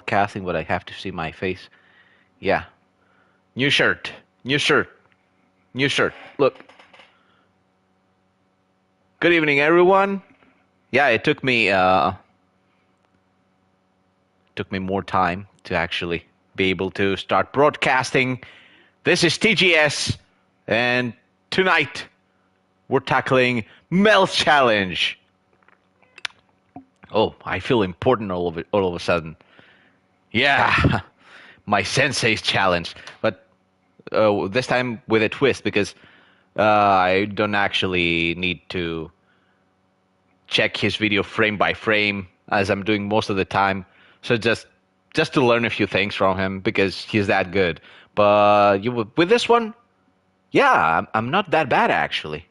broadcasting, but I have to see my face. Yeah. New shirt. New shirt. New shirt. Look. Good evening, everyone. Yeah, it took me more time to actually be able to start broadcasting. This is TGS, and tonight we're tackling Mel's challenge. Oh, I feel important all of a sudden. Yeah, my sensei's challenge, but this time with a twist, because I don't actually need to check his video frame by frame as I'm doing most of the time. So just to learn a few things from him, because he's that good. But with this one, yeah, I'm not that bad actually.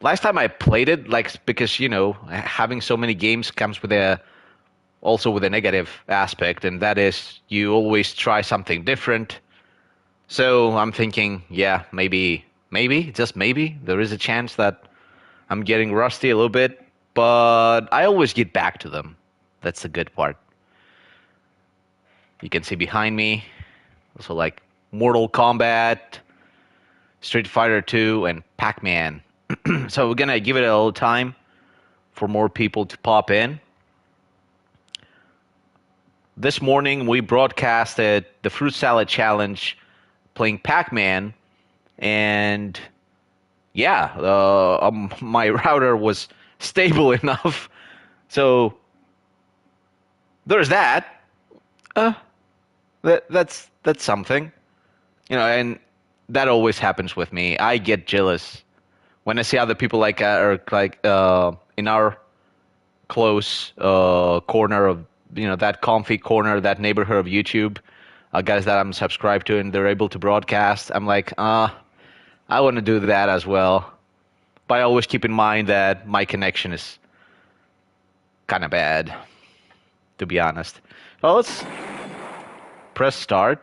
Last time I played it, because having so many games comes with also with a negative aspect, and that is you always try something different. So I'm thinking, yeah, maybe, just maybe, there is a chance that I'm getting rusty a little bit, but I always get back to them. That's the good part. You can see behind me, also like Mortal Kombat, Street Fighter 2, and Pac-Man. So we're going to give it a little time for more people to pop in. This morning we broadcasted the Fruit Salad Challenge playing Pac-Man, and yeah, my router was stable enough. So there's that. That's something. And that always happens with me. I get jealous when I see other people in our close corner of that comfy corner, that neighborhood of YouTube, guys that I'm subscribed to, and they're able to broadcast. I'm like, I want to do that as well, but I always keep in mind that my connection is kind of bad, to be honest. Well, let's press start.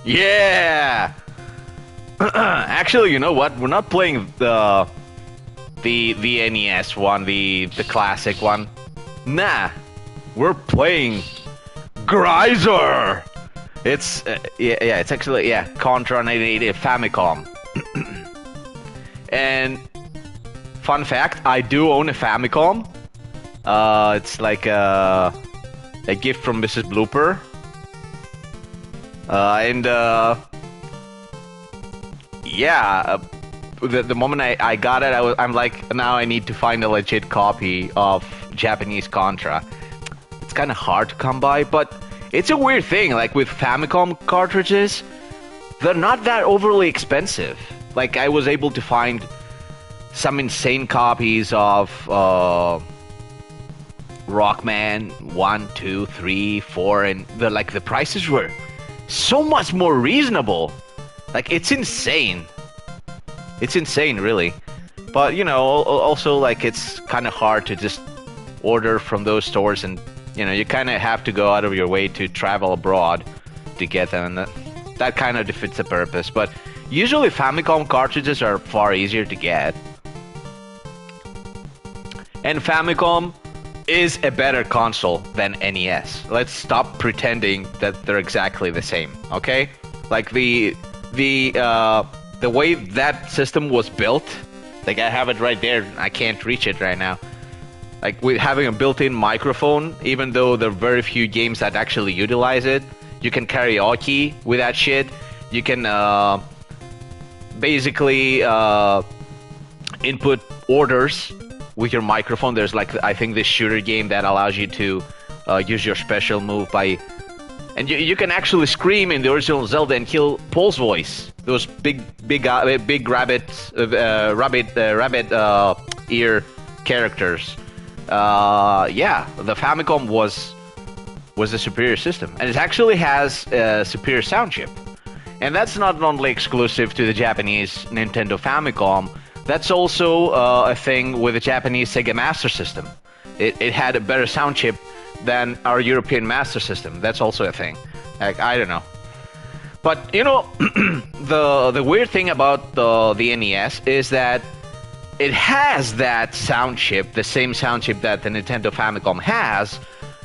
Yeah. Actually, you know what? We're not playing the NES one, the classic one. Nah, we're playing Geyser. It's it's actually Contra 1980 Famicom. And fun fact, I do own a Famicom. It's like a gift from Mrs. Blooper. The moment I got it, I'm like, now I need to find a legit copy of Japanese Contra. It's kind of hard to come by, but it's a weird thing. Like with Famicom cartridges, they're not that overly expensive. Like I was able to find some insane copies of Rockman 1, 2, 3, 4, and the prices were so much more reasonable. Like it's insane. It's insane, really. But also like it's kind of hard to just order from those stores, and you kind of have to go out of your way to travel abroad to get them, and that kind of defeats the purpose. But usually Famicom cartridges are far easier to get, and Famicom is a better console than NES. Let's stop pretending that they're exactly the same, okay? Like the way that system was built, like I have it right there, I can't reach it right now. Like with having a built-in microphone, even though there are very few games that actually utilize it, you can karaoke with that shit. You can basically input orders with your microphone. There's I think this shooter game that allows you to use your special move and you can actually scream in the original Zelda and kill Paul's voice. Those big rabbit ear characters. The Famicom was a superior system, and it actually has a superior sound chip. And that's not only exclusive to the Japanese Nintendo Famicom. That's also a thing with the Japanese Sega Master System. It had a better sound chip than our European Master System. That's also a thing. I don't know. But the weird thing about the NES is that it has that sound chip, the same sound chip that the Nintendo Famicom has.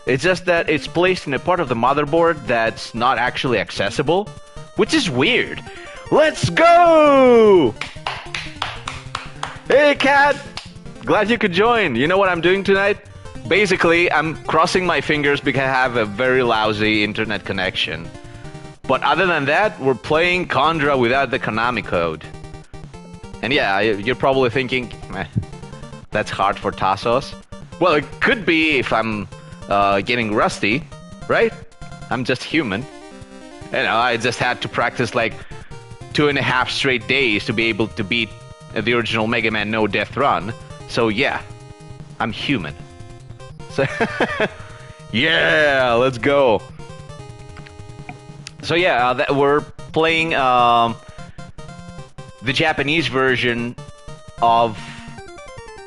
It's just that it's placed in a part of the motherboard that's not actually accessible, which is weird. Let's go! Hey, Kat! Glad you could join. You know what I'm doing tonight? Basically, I'm crossing my fingers because I have a very lousy internet connection. But other than that, we're playing Contra without the Konami code. And yeah, you're probably thinking, that's hard for Tassos. Well, it could be if I'm getting rusty, right? I'm just human. You know, I just had to practice like 2.5 straight days to be able to beat the original Mega Man No Death Run. So yeah, I'm human. So yeah, let's go. So yeah, we're playing the Japanese version of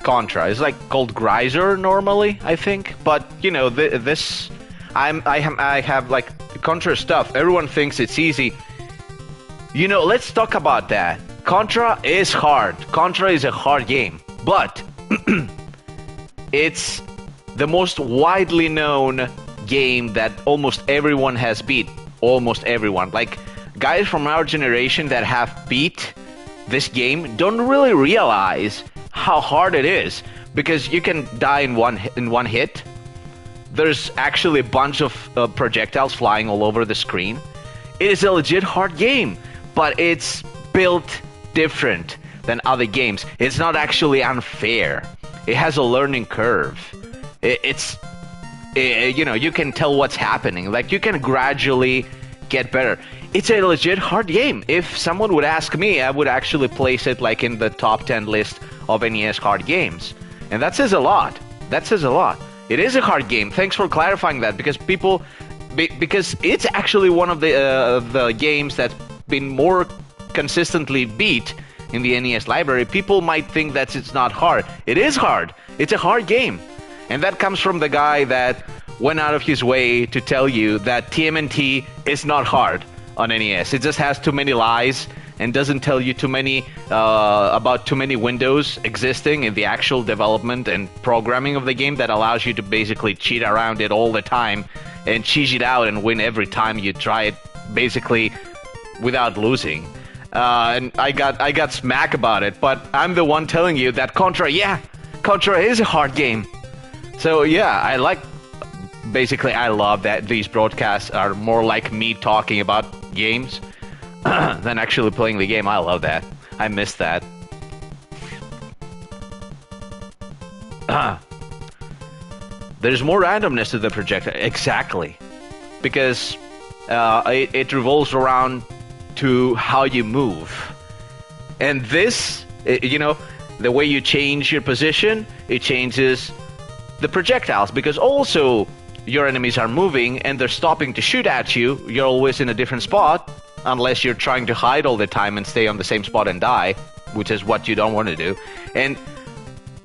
Contra. It's like called Greiser normally, I think. But you know, I have like Contra stuff. Everyone thinks it's easy. You know, let's talk about that. Contra is hard. Contra is a hard game, but it's the most widely known game that almost everyone has beat. Almost everyone. Like, guys from our generation that have beat this game don't really realize how hard it is, because you can die in one hit. There's actually a bunch of projectiles flying all over the screen. It is a legit hard game, but it's built different than other games. It's not actually unfair. It has a learning curve. You know, you can tell what's happening. Like, you can gradually get better. It's a legit hard game. If someone would ask me, I would actually place it like in the top 10 list of NES hard games. And that says a lot. That says a lot. It is a hard game. Thanks for clarifying that, because because it's actually one of the games that's been more consistently beat in the NES library. People might think that it's not hard. It is hard. It's a hard game. And that comes from the guy that went out of his way to tell you that TMNT is not hard on NES. It just has too many lies and doesn't tell you too many about too many windows existing in the actual development and programming of the game that allows you to basically cheat around it all the time and cheese it out and win every time you try it, basically without losing. And I got smack about it, but I'm the one telling you that Contra is a hard game. So yeah, I love that these broadcasts are more like me talking about games than actually playing the game. I love that. I miss that. There's more randomness to the projectile. Exactly. Because it revolves around to how you move. And this, you know, the way you change your position, it changes the projectiles, because also your enemies are moving and they're stopping to shoot at you. You're always in a different spot, unless you're trying to hide all the time and stay on the same spot and die, which is what you don't want to do. And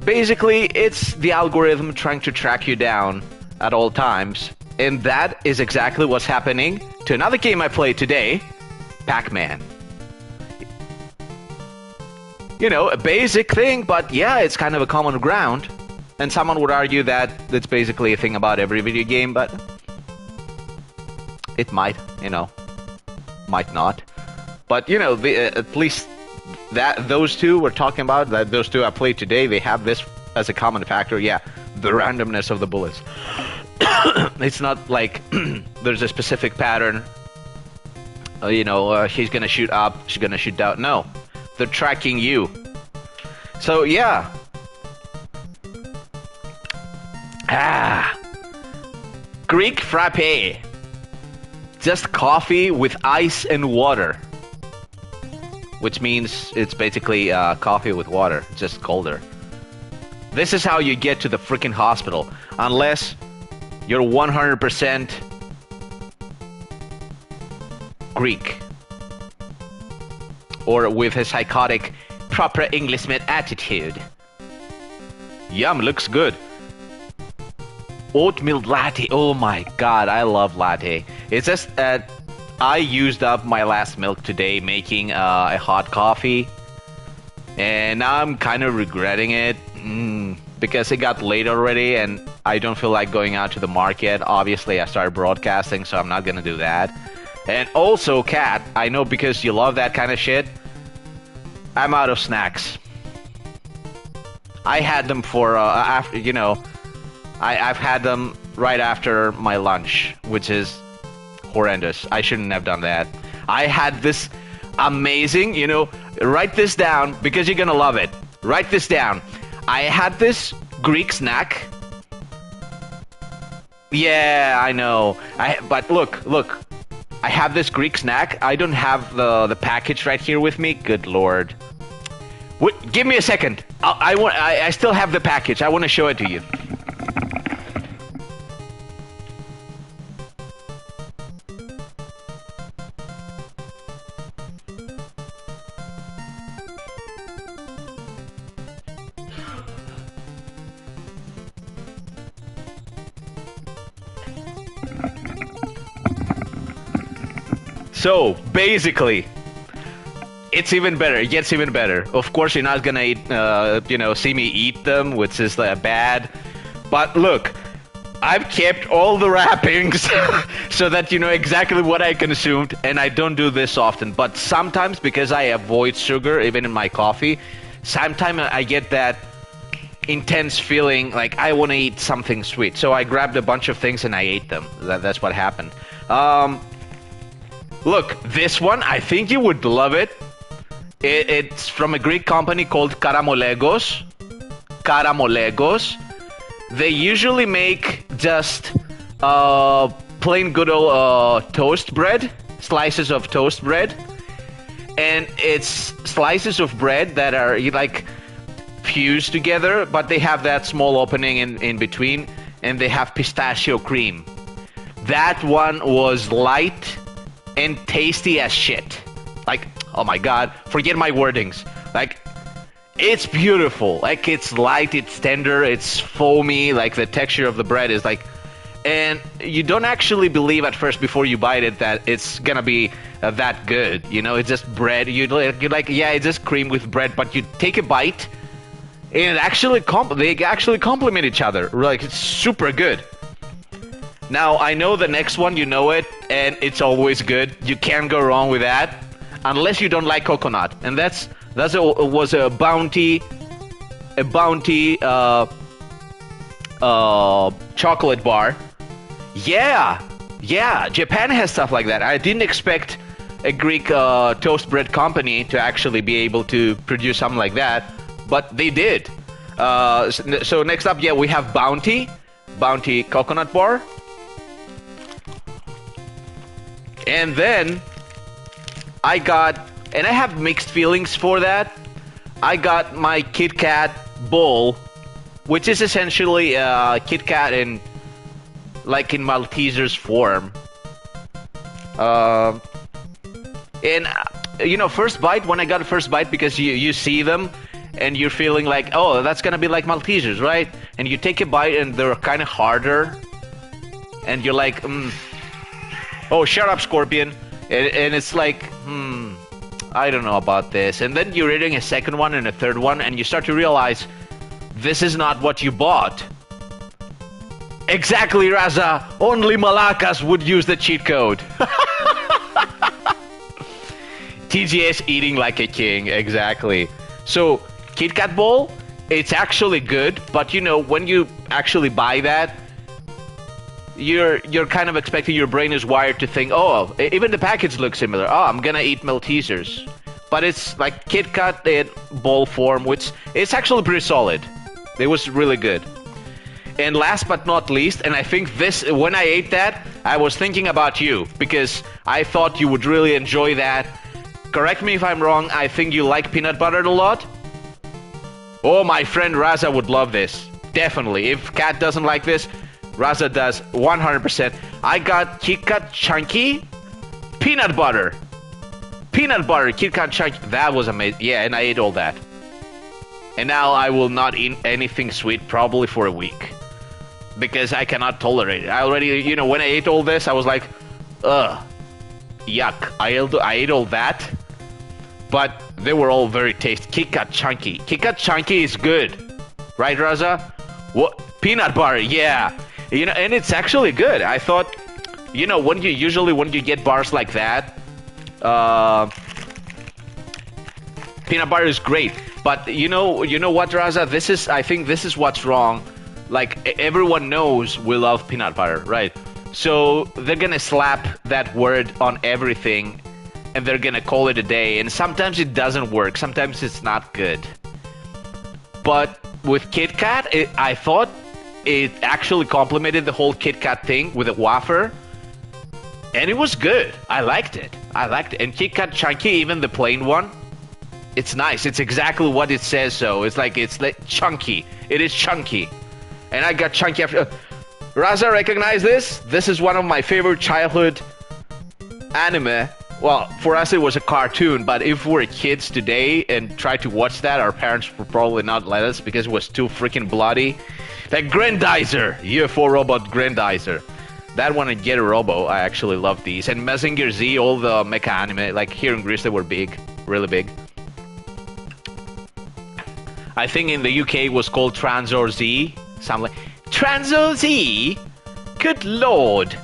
basically, it's the algorithm trying to track you down at all times. And that is exactly what's happening to another game I played today, Pac-Man. You know, a basic thing, but yeah, it's kind of a common ground. And someone would argue that that's basically a thing about every video game, but it might, you know, might not. But, you know, at least those two we're talking about, that those two I played today, they have this as a common factor. Yeah, the randomness of the bullets. It's not like there's a specific pattern. You know, he's gonna shoot up, she's gonna shoot down. No, they're tracking you. So yeah. Greek frappe. Just coffee with ice and water. Which means it's basically coffee with water, just colder. This is how you get to the freaking hospital. Unless you're 100% Greek. Or with a psychotic, proper Englishman attitude. Yum, looks good. Oatmeal latte. Oh my god, I love latte. It's just that I used up my last milk today making a hot coffee. and now I'm kind of regretting it because it got late already, and I don't feel like going out to the market. Obviously, I started broadcasting, so I'm not gonna do that. And also, Kat, I know because you love that kind of shit, I'm out of snacks. I had them for after, I've had them right after my lunch, which is horrendous. I shouldn't have done that. I had this amazing, write this down because you're gonna love it. Write this down. I had this Greek snack. Yeah, I know. But look. I have this Greek snack. I don't have the package right here with me. Good Lord. Give me a second. I still have the package. I want to show it to you. So basically, it's even better. It gets even better. Of course, you're not gonna eat, see me eat them, which is bad. But look, I've kept all the wrappings so that you know exactly what I consumed, and I don't do this often. But sometimes, because I avoid sugar even in my coffee, sometimes I get that intense feeling like I want to eat something sweet. So I grabbed a bunch of things and I ate them. That's what happened. Look, this one, I think you would love it. It's from a Greek company called Karamolegos. They usually make just plain good old toast bread, slices of toast bread. And it's slices of bread that are fused together, but they have that small opening in between, and they have pistachio cream. That one was light and tasty as shit. Oh my god, forget my wordings. It's beautiful. It's light, it's tender, it's foamy. The texture of the bread is and you don't actually believe at first before you bite it that it's gonna be that good. It's just bread. You're yeah, it's just cream with bread. But you take a bite, and they actually complement each other. It's super good. Now, I know the next one, you know it, and it's always good. You can't go wrong with that, unless you don't like coconut. And was a bounty chocolate bar. Yeah, Japan has stuff like that. I didn't expect a Greek toast bread company to actually be able to produce something like that, but they did. So next up, we have Bounty coconut bar. And then I have mixed feelings for that. I got my Kit Kat bowl, which is essentially Kit Kat in Maltesers form. And first bite, when I got a first bite, because you see them and you're feeling oh, that's gonna be like Maltesers, right? And you take a bite and they're kind of harder, and you're oh, shut up, Scorpion. And it's I don't know about this. And then you're eating a second one and a third one, and you start to realize this is not what you bought. Exactly, Raza. Only Malakas would use the cheat code. TGS eating like a king, exactly. So, Kit Kat bowl, it's actually good, but when you actually buy that, you're kind of expecting, your brain is wired to think, oh, even the package looks similar. Oh, I'm gonna eat Maltesers. But it's Kit Kat in bowl form, which it's actually pretty solid. It was really good. And last but not least, and I think when I ate that, I was thinking about you, because I thought you would really enjoy that. Correct me if I'm wrong, I think you like peanut butter a lot? Oh, my friend Raza would love this. Definitely. If Kat doesn't like this, Raza does 100%. I got Kit Kat Chunky peanut butter. Kit Kat Chunky. That was amazing. Yeah, and I ate all that. And now I will not eat anything sweet probably for a week, because I cannot tolerate it. I already, when I ate all this, I was like, ugh, yuck. I ate all that. but they were all very tasty. Kit Kat Chunky. Kit Kat Chunky is good, right, Raza? What peanut butter? Yeah, and it's actually good. I thought, when you get bars like that, peanut butter is great. But you know what, Raza? I think this is what's wrong. Like, everyone knows we love peanut butter, right? So they're gonna slap that word on everything, and they're gonna call it a day. And sometimes it doesn't work. Sometimes it's not good. But with Kit Kat, I thought it actually complemented the whole Kit Kat thing with a wafer, and it was good. I liked it. And Kit Kat Chunky, even the plain one, it's nice. It's exactly what it says. So it's like chunky. It is chunky. And I got chunky after. Raza, recognize this? This is one of my favorite childhood anime. Well, for us it was a cartoon, but if we're kids today and try to watch that, our parents would probably not let us because it was too freaking bloody. Like Grandizer, UFO robot Grandizer. That one and Get a Robo, I actually love these. And Mazinger Z, all the mecha anime, like here in Greece they were big, really big. I think in the UK it was called Transor Z. Something like Transor Z? Good lord.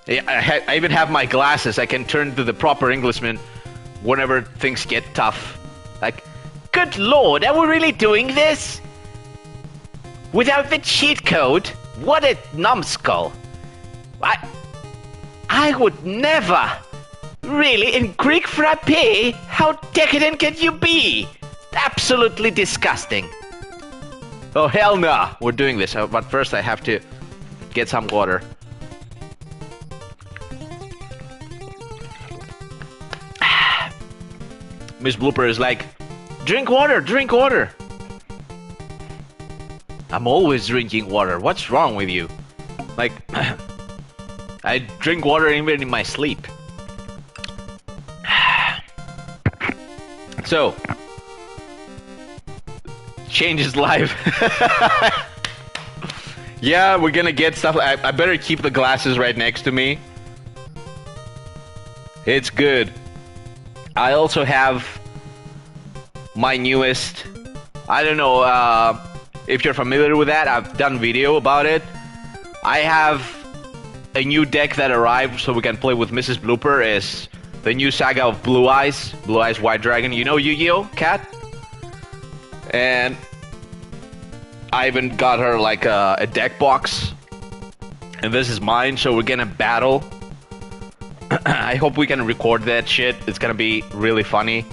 Yeah, I even have my glasses. I can turn to the proper Englishman whenever things get tough. Like, good lord, are we really doing this? Without the cheat code? What a numbskull. I would never. Really, in Greek frappe? How decadent can you be? Absolutely disgusting. Oh, hell no. We're doing this. But first I have to get some water. Miss Blooper is like, drink water, drink water. I'm always drinking water. What's wrong with you? Like, I drink water even in my sleep. So, change his life. Yeah, we're gonna get stuff. I better keep the glasses right next to me. It's good. I also have my newest, I don't know if you're familiar with that. I've done video about it. I have a new deck that arrived so we can play with Mrs. Blooper. Is the new saga of Blue Eyes White Dragon. You know Yu-Gi-Oh, Cat? And I even got her like a deck box. And this is mine, so we're gonna battle. I hope we can record that shit. It's gonna be really funny.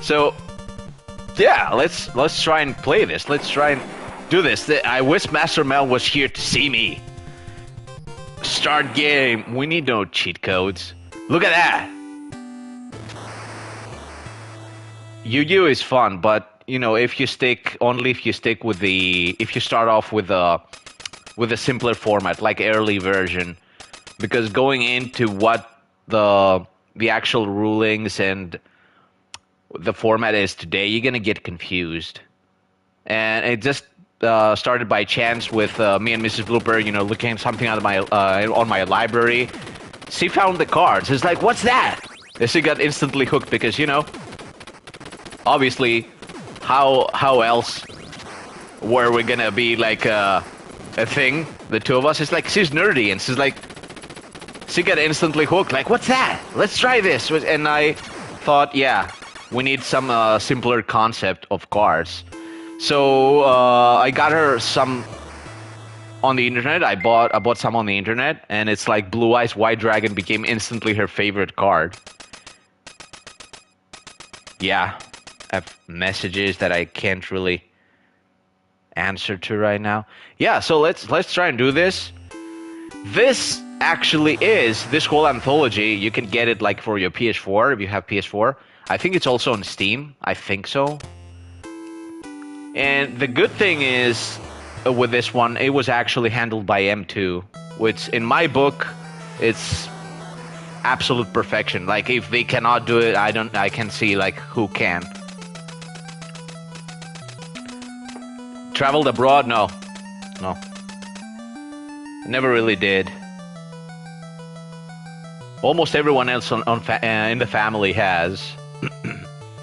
So, yeah, let's try and play this. Let's try and do this. I wish Master Mel was here to see me. Start game. We need no cheat codes. Look at that. Yu-Gi-Oh is fun, but if you stick with if you start off with a simpler format, like early version. Because going into what the actual rulings and the format is today, you're gonna get confused. And it just started by chance with me and Mrs. Blooper, looking at something on my library. She found the cards. It's like, what's that? And she got instantly hooked because obviously, how else were we gonna be like a thing? The two of us. It's like she's nerdy and she's like. She got instantly hooked, like, what's that? Let's try this. And I thought, yeah, we need some simpler concept of cards. So I got her some on the internet. I bought some on the internet, and it's like Blue Eyes White Dragon became instantly her favorite card. Yeah, I have messages that I can't really answer to right now. Yeah, so let's try and do this. This actually is this whole anthology. You can get it like for your PS4 if you have PS4. I think it's also on Steam. I think so. And the good thing is with this one, it was actually handled by M2, which in my book, it's absolute perfection. Like if they cannot do it, I can see like who can. Traveled abroad? No. Never really did. Almost everyone else in the family has.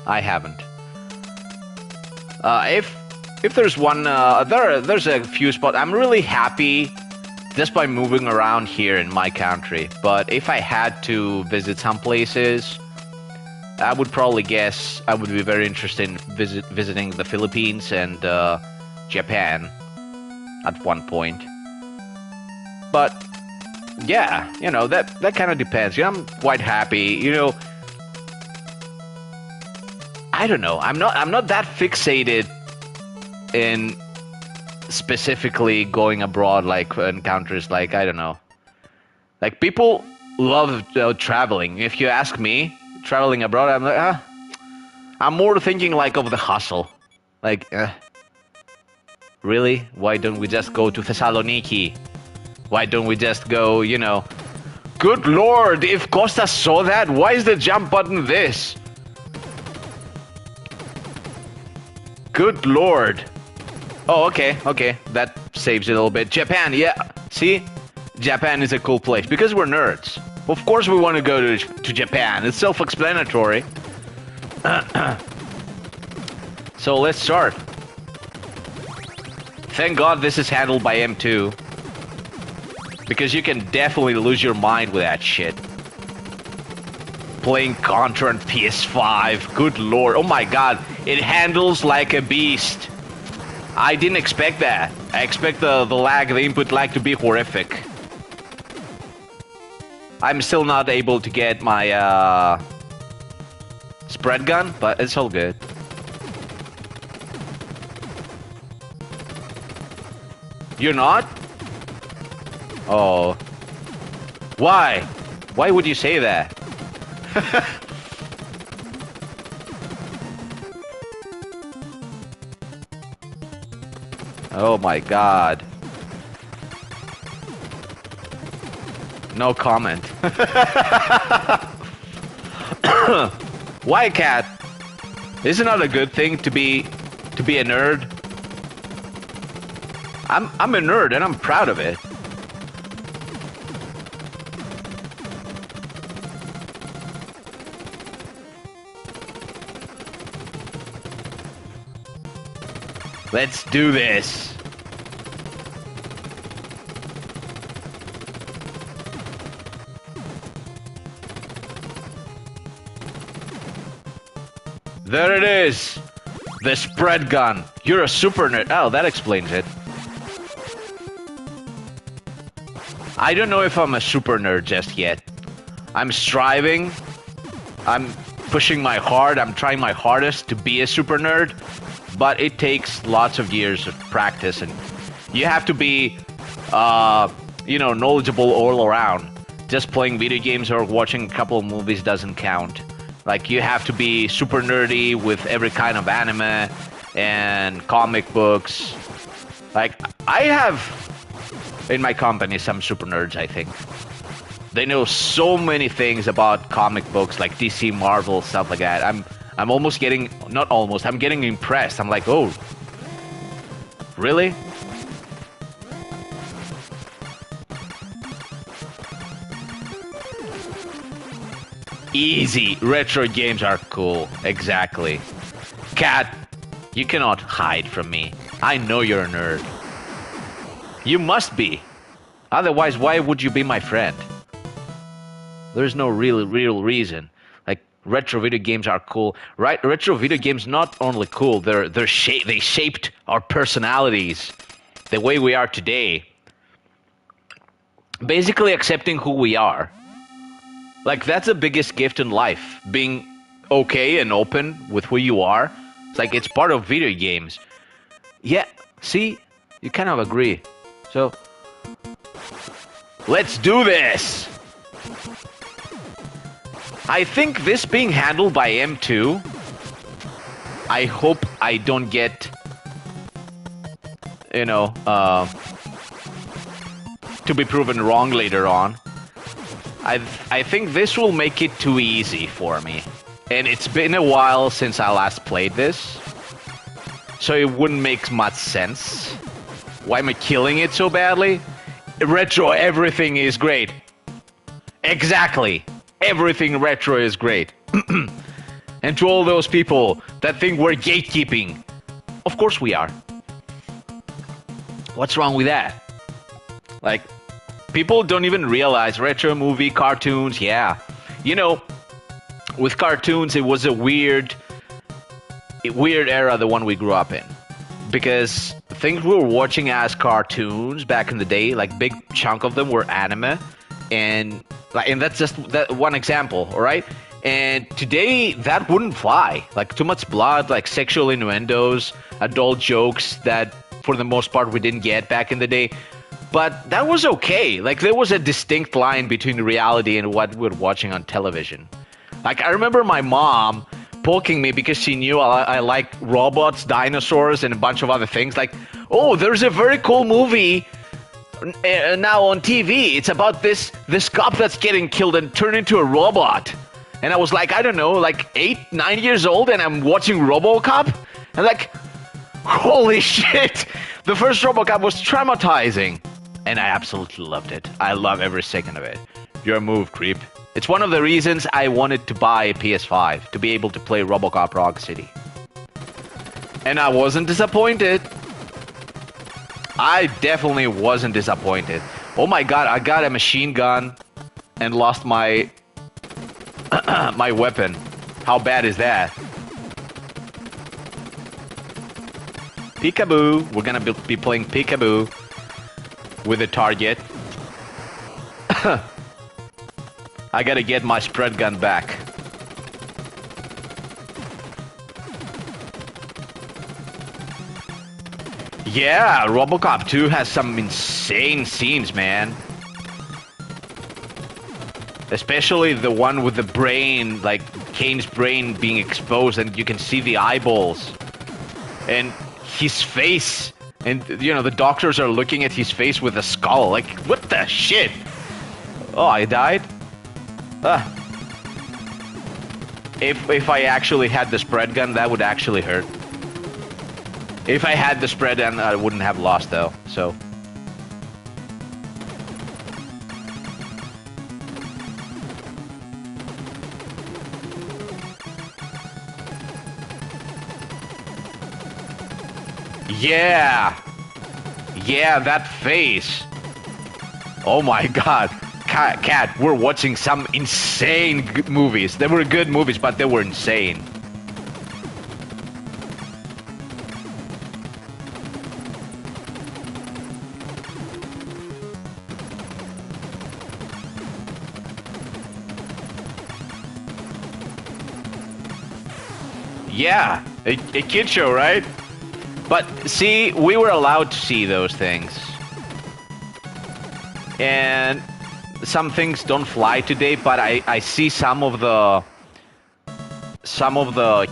I haven't. If there's one, there's a few spots. I'm really happy just by moving around here in my country. But if I had to visit some places, I would probably guess I would be very interested in visiting the Philippines and Japan at one point. But yeah, you know, that kind of depends. You know, I'm quite happy. You know, I don't know. I'm not that fixated in specifically going abroad, like in countries like, I don't know. Like, people love traveling. If you ask me, traveling abroad, I'm like, I'm more thinking like of the hustle. Like, really? Why don't we just go to Thessaloniki? Why don't we just go, you know? Good lord, if Costa saw that, why is the jump button this? Good lord. Oh, okay, that saves it a little bit. Japan, yeah, see? Japan is a cool place, because we're nerds. Of course we want to go to Japan, it's self-explanatory. So let's start. Thank God this is handled by M2. Because you can definitely lose your mind with that shit. Playing Contra on PS5, good lord, oh my god, it handles like a beast. I didn't expect that. I expect the lag, the input lag to be horrific. I'm still not able to get my spread gun, but it's all good. You're not? Oh. Why? Why would you say that? Oh my god. No comment. Why, cat? Isn't that a good thing to be a nerd? I'm a nerd and I'm proud of it. Let's do this. There it is. The spread gun. You're a super nerd. Oh, that explains it. I don't know if I'm a super nerd just yet. I'm striving. I'm pushing my hard. I'm trying my hardest to be a super nerd. But it takes lots of years of practice, and you have to be, you know, knowledgeable all around. Just playing video games or watching a couple of movies doesn't count. Like, you have to be super nerdy with every kind of anime and comic books. Like, I have in my company some super nerds, I think. They know so many things about comic books, like DC, Marvel, stuff like that. I'm almost getting, not almost, I'm getting impressed. I'm like, oh, really? Easy. Retro games are cool. Exactly. Cat, you cannot hide from me. I know you're a nerd. You must be. Otherwise, why would you be my friend? There's no real reason. Like, retro video games are cool, right? Retro video games not only cool, they shaped our personalities, the way we are today. Basically accepting who we are. Like, that's the biggest gift in life, being okay and open with who you are. It's like, it's part of video games. Yeah, see, you kind of agree. So, let's do this. I think this being handled by M2, I hope I don't get, you know, to be proven wrong later on. I think this will make it too easy for me. And it's been a while since I last played this, so it wouldn't make much sense. Why am I killing it so badly? Retro, everything is great. Exactly. Everything retro is great. And to all those people that think we're gatekeeping, of course we are. What's wrong with that? Like, people don't even realize retro movie cartoons, yeah. You know, with cartoons, it was a weird era, the one we grew up in. Because things we were watching as cartoons back in the day, like big chunk of them were anime. And that's just that one example, all right? And today, that wouldn't fly. Like, too much blood, like sexual innuendos, adult jokes that, for the most part, we didn't get back in the day. But that was okay. Like, there was a distinct line between reality and what we were watching on television. Like, I remember my mom poking me because she knew I like robots, dinosaurs, and a bunch of other things. Like, oh, there's a very cool movie now on TV. It's about this cop that's getting killed and turned into a robot. And I was like, I don't know, like 8, 9 years old, and I'm watching RoboCop. And like, holy shit! The first RoboCop was traumatizing. And I absolutely loved it. I love every second of it. Your move, creep. It's one of the reasons I wanted to buy a PS5, to be able to play RoboCop Rock City. And I wasn't disappointed. I definitely wasn't disappointed. Oh my god, I got a machine gun and lost my my weapon. How bad is that? Peekaboo. We're gonna be playing peekaboo with a target. I gotta get my spread gun back. Yeah, RoboCop 2 has some insane scenes, man. Especially the one with the brain, like Kane's brain being exposed and you can see the eyeballs. And his face. And, you know, the doctors are looking at his face with a skull. Like, what the shit? Oh, I died? If I actually had the spread gun, that would actually hurt. If I had the spread gun, I wouldn't have lost, though, so... Yeah! Yeah, that face! Oh my god. Cat, we're watching some insane movies. They were good movies, but they were insane. Yeah, a kid show, right? But see, we were allowed to see those things. And some things don't fly today, but I see some of the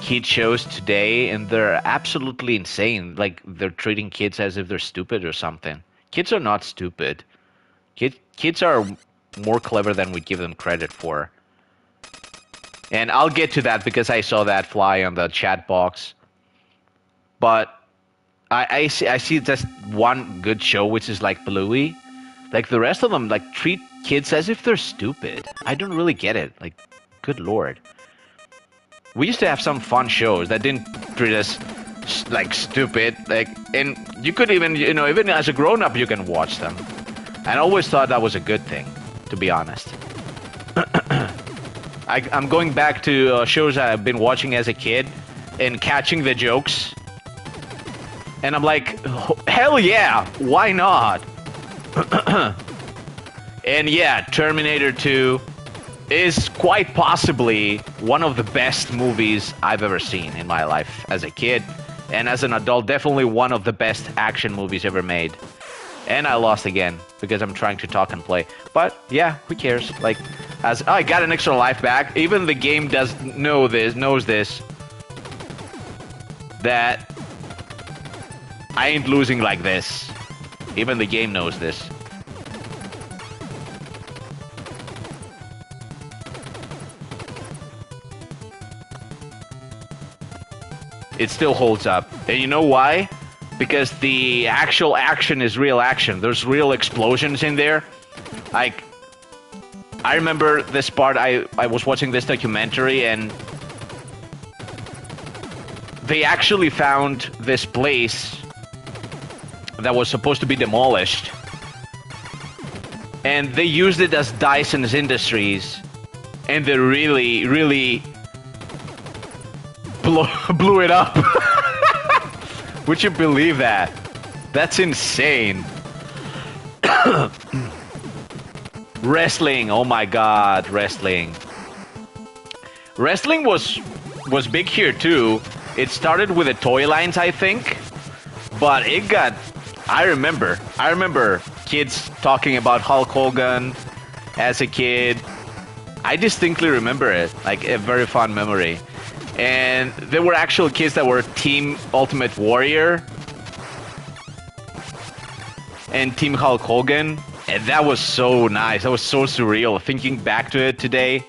kid shows today, and they're absolutely insane. Like, they're treating kids as if they're stupid or something. Kids are not stupid. Kids are more clever than we give them credit for. And I'll get to that because I saw that fly on the chat box. But I see just one good show, which is like Bluey. Like, the rest of them, like, treat kids as if they're stupid. I don't really get it. Like, good lord. We used to have some fun shows that didn't treat us like stupid. Like, and you could even, you know, even as a grown-up, you can watch them. And I always thought that was a good thing, to be honest. I'm going back to shows I've been watching as a kid and catching the jokes. And I'm like, hell yeah, why not? And yeah, Terminator 2 is quite possibly one of the best movies I've ever seen in my life as a kid. And as an adult, definitely one of the best action movies ever made. And I lost again because I'm trying to talk and play. But yeah, who cares? Like, I got an extra life back. Even the game knows this. That I ain't losing like this. Even the game knows this. It still holds up. And you know why? Because the actual action is real action. There's real explosions in there. Like, I remember this part, I was watching this documentary and they actually found this place that was supposed to be demolished, and they used it as Dyson's Industries, and they really blew it up. Would you believe that? That's insane. Wrestling, oh my god, wrestling. Wrestling was big here too. It started with the toy lines, I think, but it got... I remember kids talking about Hulk Hogan as a kid. I distinctly remember it, like a very fond memory. And there were actual kids that were Team Ultimate Warrior and Team Hulk Hogan, and that was so nice. That was so surreal. Thinking back to it today,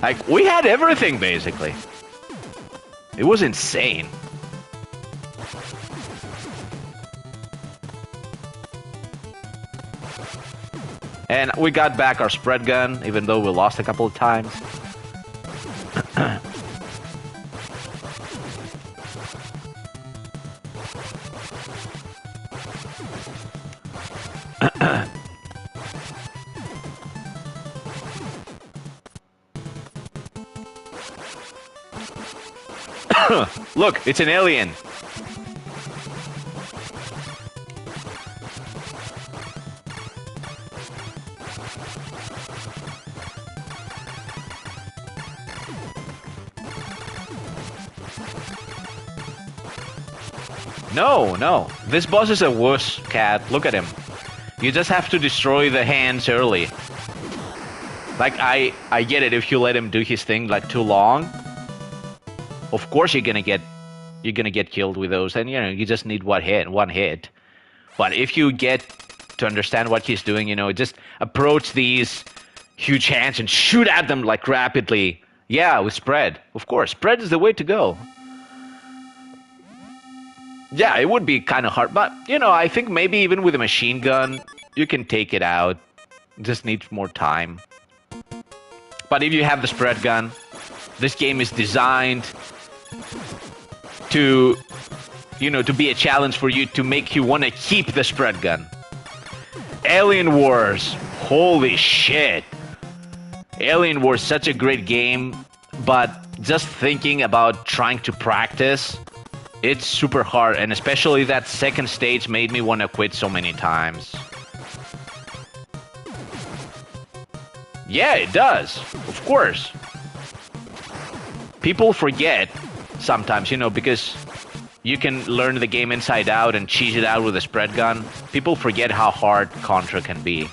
like, we had everything basically. It was insane. And we got back our spread gun, even though we lost a couple of times. Look, it's an alien. No. This boss is a wuss, cat. Look at him. You just have to destroy the hands early. Like, I get it if you let him do his thing, like, too long. Of course you're gonna get killed with those, and you just need one hit. But if you get to understand what he's doing, just approach these huge hands and shoot at them like rapidly. Yeah, with spread. Of course, spread is the way to go. Yeah, it would be kind of hard, but I think maybe even with a machine gun, you can take it out. Just needs more time. But if you have the spread gun, this game is designed to be a challenge for you, to make you want to keep the spread gun. Alien Wars, holy shit. Alien Wars, such a great game, but just thinking about trying to practice, it's super hard, and especially that second stage made me want to quit so many times. Yeah, it does, of course. People forget sometimes, because you can learn the game inside out and cheese it out with a spread gun. People forget how hard Contra can be.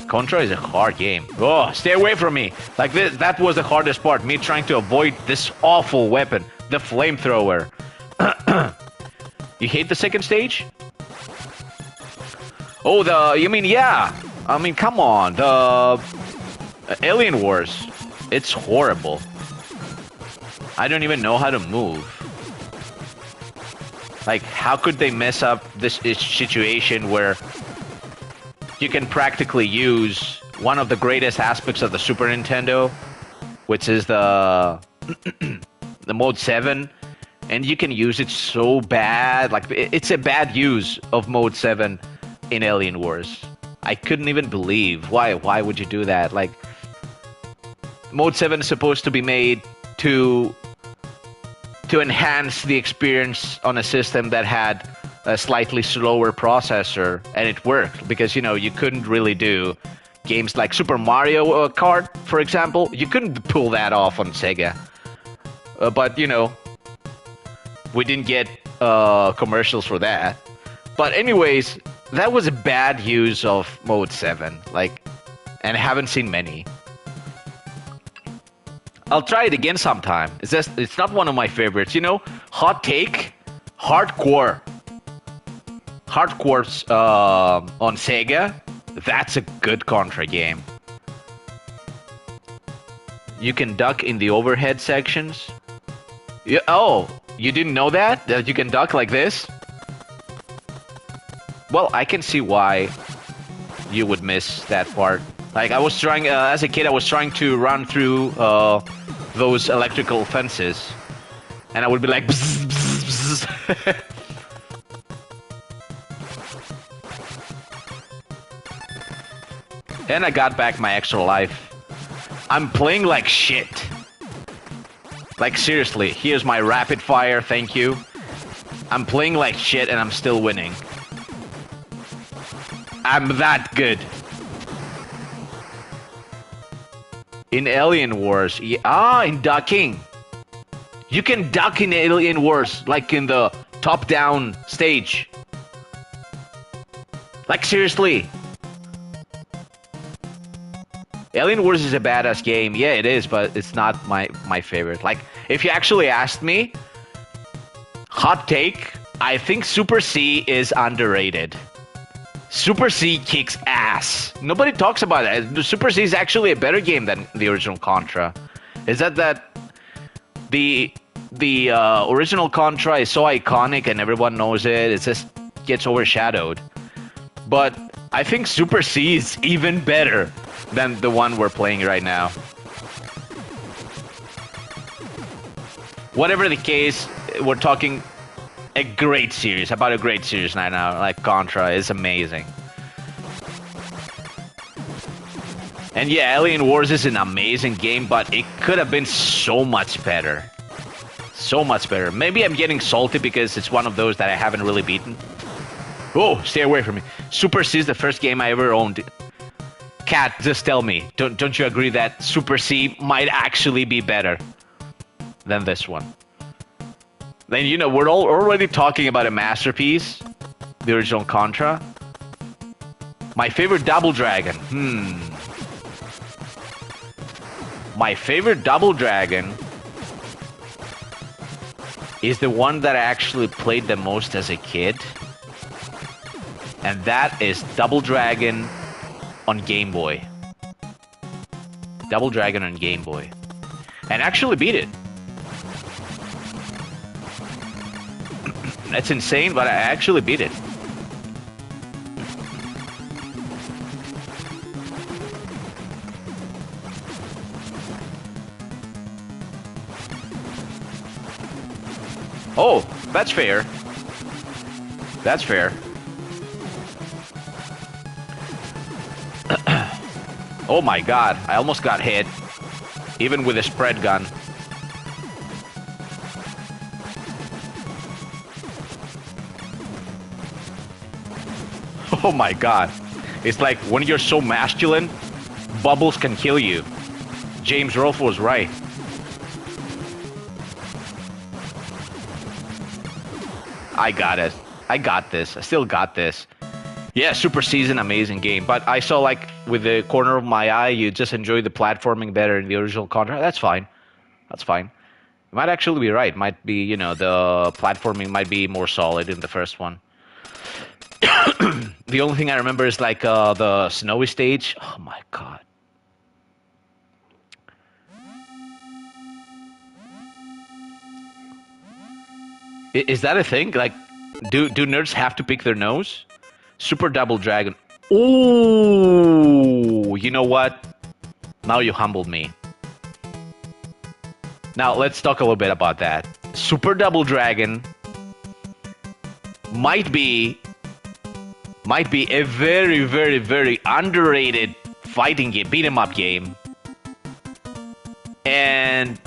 Contra is a hard game. Oh, stay away from me. Like this, that was the hardest part. Me trying to avoid this awful weapon, the flamethrower. You hate the second stage? Oh, yeah. I mean, come on. The Alien Wars. It's horrible. I don't even know how to move. Like, how could they mess up this situation where you can practically use one of the greatest aspects of the Super Nintendo, which is the Mode 7, and you can use it so bad. Like, it's a bad use of Mode 7 in Alien Wars. I couldn't even believe. Why would you do that? Like, Mode 7 is supposed to be made to enhance the experience on a system that had a slightly slower processor, and it worked because you couldn't really do games like Super Mario Kart, for example. You couldn't pull that off on Sega, but we didn't get commercials for that. But anyways, that was a bad use of Mode 7, and I haven't seen many. I'll try it again sometime. It's not one of my favorites. Hot take, Hardcore. Hardcore's on Sega. That's a good Contra game. You can duck in the overhead sections. Oh, you didn't know that? That you can duck like this? Well, I can see why you would miss that part. Like, I was trying, as a kid, I was trying to run through those electrical fences. and I would be like, bzz, bzz, bzz. And I got back my extra life. I'm playing like shit. Like seriously, here's my rapid fire, thank you. I'm playing like shit and I'm still winning. I'm that good. In Alien Wars, in ducking. You can duck in Alien Wars, like in the top-down stage. Like seriously. Alien Wars is a badass game. Yeah, it is, but it's not my favorite. Like, if you actually asked me, hot take, I think Super C is underrated. Super C kicks ass. Nobody talks about it. Super C is actually a better game than the original Contra. Is that the original Contra is so iconic and everyone knows it. It just gets overshadowed. But I think Super C is even better than the one we're playing right now. Whatever the case, we're talking a great series, about a great series right now. Like Contra is amazing. And yeah, Alien Wars is an amazing game, but it could have been so much better. So much better. Maybe I'm getting salty because it's one of those that I haven't really beaten. Oh, stay away from me. Super C is the first game I ever owned. Cat, just tell me, don't you agree that Super C might actually be better than this one? Then, you know, we're already talking about a masterpiece, the original Contra. My favorite Double Dragon. My favorite Double Dragon is the one that I actually played the most as a kid. And that is Double Dragon on Game Boy. Double Dragon on Game Boy. And actually beat it. That's insane, but I actually beat it. Oh, that's fair. That's fair. Oh my god, I almost got hit. Even with a spread gun. Oh my god. It's like when you're so masculine, bubbles can kill you. James Rolfe was right. I got it. I got this. I still got this. Yeah, Super C is an amazing game. But I saw, like, with the corner of my eye, you just enjoy the platforming better in the original Contra. That's fine. That's fine. You might actually be right. Might be, you know, the platforming might be more solid in the first one. The only thing I remember is, like, the snowy stage. Oh, my God. Is that a thing? Like, do nerds have to pick their nose? Super Double Dragon. Ooh, you know what? Now you humbled me. Now let's talk a little bit about that. Super Double Dragon might be a very, very, very underrated fighting game, beat 'em up game. And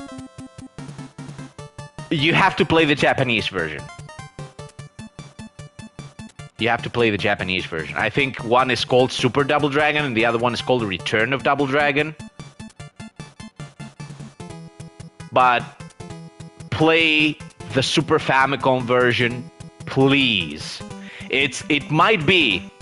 you have to play the Japanese version. You have to play the Japanese version. I think one is called Super Double Dragon and the other one is called Return of Double Dragon. But play the Super Famicom version, please. It might be,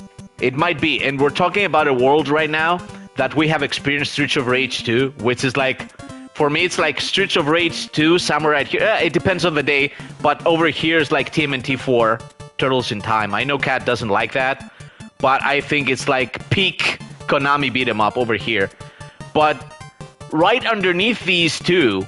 and we're talking about a world right now that we have experienced Streets of Rage 2, which is like, for me, it's like Streets of Rage 2, somewhere right here. It depends on the day, but over here is like TMNT 4, Turtles in Time. I know Kat doesn't like that, but I think it's like peak Konami beat 'em up over here. But right underneath these two,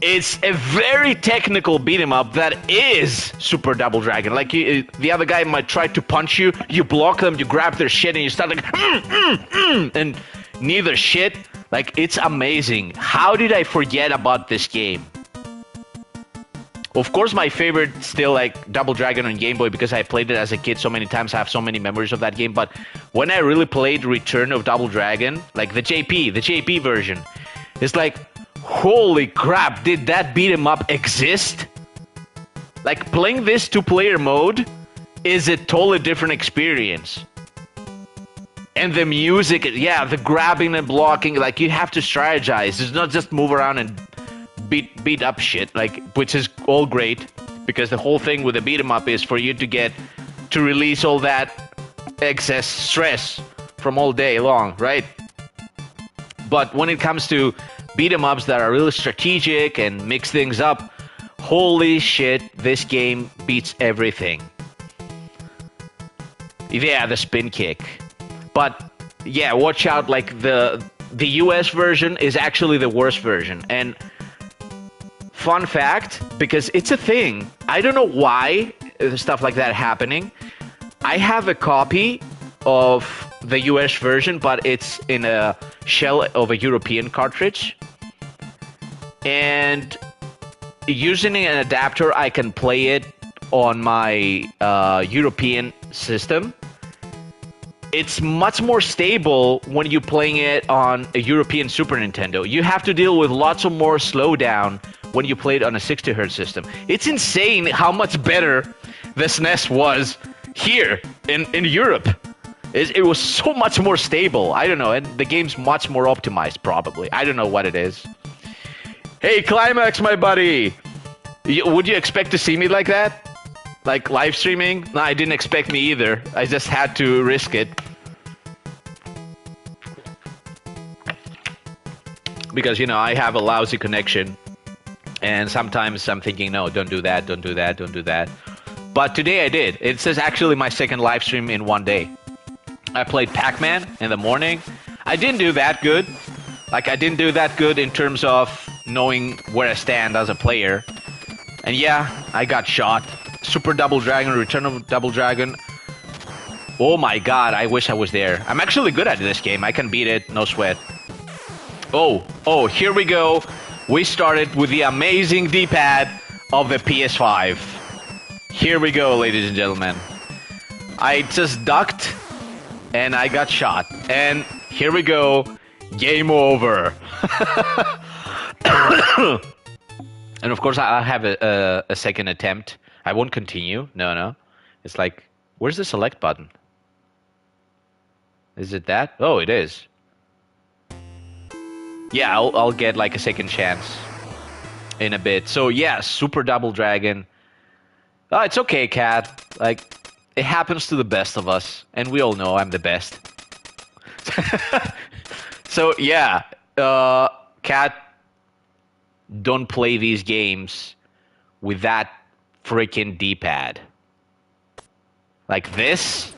it's a very technical beat 'em up that is Super Double Dragon. Like, the other guy might try to punch you, you block them, you grab their shit, and you start like, and neither shit. Like, it's amazing. How did I forget about this game? Of course, my favorite still like Double Dragon on Game Boy because I played it as a kid so many times. I have so many memories of that game. But when I really played Return of Double Dragon, like the JP version, it's like, holy crap! Did that beat 'em up exist? Like playing this two-player mode is a totally different experience. And the music, yeah, the grabbing and blocking, like you have to strategize. It's not just move around and beat up shit, like, which is all great because the whole thing with the beat 'em up is for you to release all that excess stress from all day long, right? But when it comes to beat 'em ups that are really strategic and mix things up, holy shit, this game beats everything. Yeah, the spin kick. But yeah, watch out, like the US version is actually the worst version. And fun fact, because it's a thing, I don't know why stuff like that happening. I have a copy of the US version, but it's in a shell of a European cartridge. And using an adapter, I can play it on my European system. It's much more stable when you're playing it on a European Super Nintendo. You have to deal with lots of more slowdown when you play it on a 60 Hz system. It's insane how much better the SNES was here in Europe. It was so much more stable. I don't know, and the game's much more optimized, probably. I don't know what it is. Hey, Climax, my buddy! Would you expect to see me like that? Like live streaming? No, I didn't expect me either. I just had to risk it. Because, you know, I have a lousy connection. And sometimes I'm thinking, no, don't do that, don't do that, don't do that. But today I did. It says actually my second live stream in one day. I played Pac-Man in the morning. I didn't do that good. Like, I didn't do that good in terms of knowing where I stand as a player. And yeah, I got shot. Super Double Dragon, Return of Double Dragon. Oh my god, I wish I was there. I'm actually good at this game. I can beat it, no sweat. Oh, here we go. We started with the amazing D-pad of the PS5. Here we go, ladies and gentlemen. I just ducked, and I got shot. And here we go. Game over. And of course, I have a second attempt. I won't continue. No. It's like, where's the select button? Is it that? Oh, it is. Yeah, I'll get like a second chance in a bit. So yeah, Super Double Dragon. Oh, it's okay, Cat. Like, it happens to the best of us, and we all know I'm the best. So yeah, Cat, don't play these games with that freaking D-pad. Like this?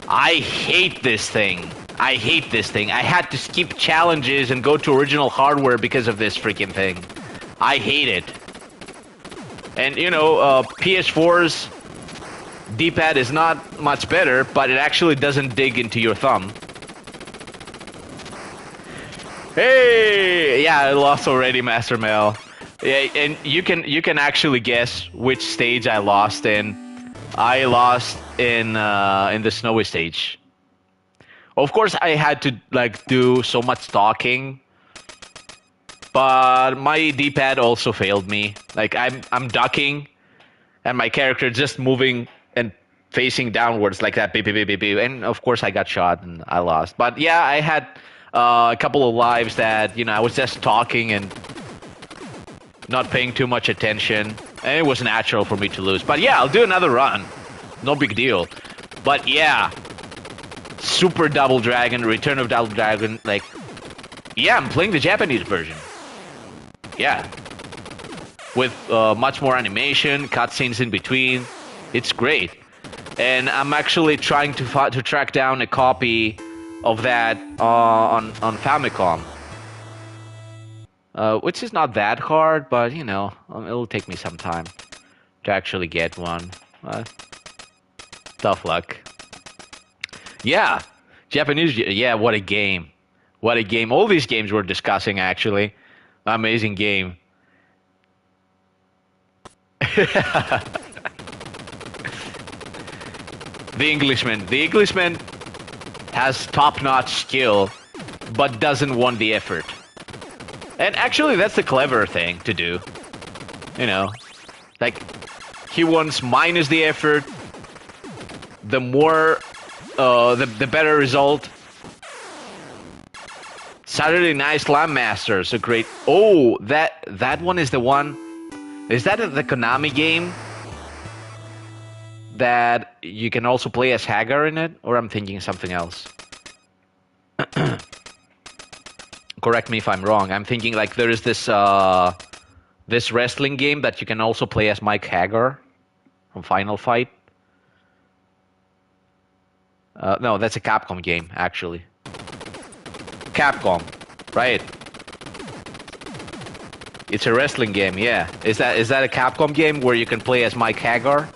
I hate this thing. I hate this thing. I had to skip challenges and go to original hardware because of this freaking thing. I hate it. And, you know, PS4's D-pad is not much better, but it actually doesn't dig into your thumb. Hey! Yeah, I lost already, Master Mel. Yeah, and you can actually guess which stage I lost in. I lost in the snowy stage. Of course, I had to like do so much talking, but my D-pad also failed me. Like I'm ducking, and my character just moving and facing downwards like that, beep, beep, beep, beep, beep. And of course, I got shot and I lost. But yeah, I had a couple of lives that, you know, I was just talking and not paying too much attention, and it was natural for me to lose. But yeah, I'll do another run. No big deal. But yeah, Super Double Dragon, Return of Double Dragon, like, yeah, I'm playing the Japanese version. Yeah. With much more animation, cutscenes in between. It's great. And I'm actually trying to track down a copy of that on Famicom. Which is not that hard, but, you know, it'll take me some time to actually get one. Tough luck. Yeah, Japanese, yeah, what a game. What a game. All these games we're discussing, actually. Amazing game. The Englishman. The Englishman has top-notch skill, but doesn't want the effort. And actually, that's the clever thing to do. You know, like, he wants minus the effort. The more, the better result. Saturday Night Slam Masters, a great... Oh, that one is the one... Is that the Konami game? That you can also play as Hagar in it? Or I'm thinking something else? Correct me if I'm wrong. I'm thinking like there is this this wrestling game that you can also play as Mike Hagar from Final Fight. No, that's a Capcom game, actually. Capcom, right? It's a wrestling game, yeah. Is that a Capcom game where you can play as Mike Hagar?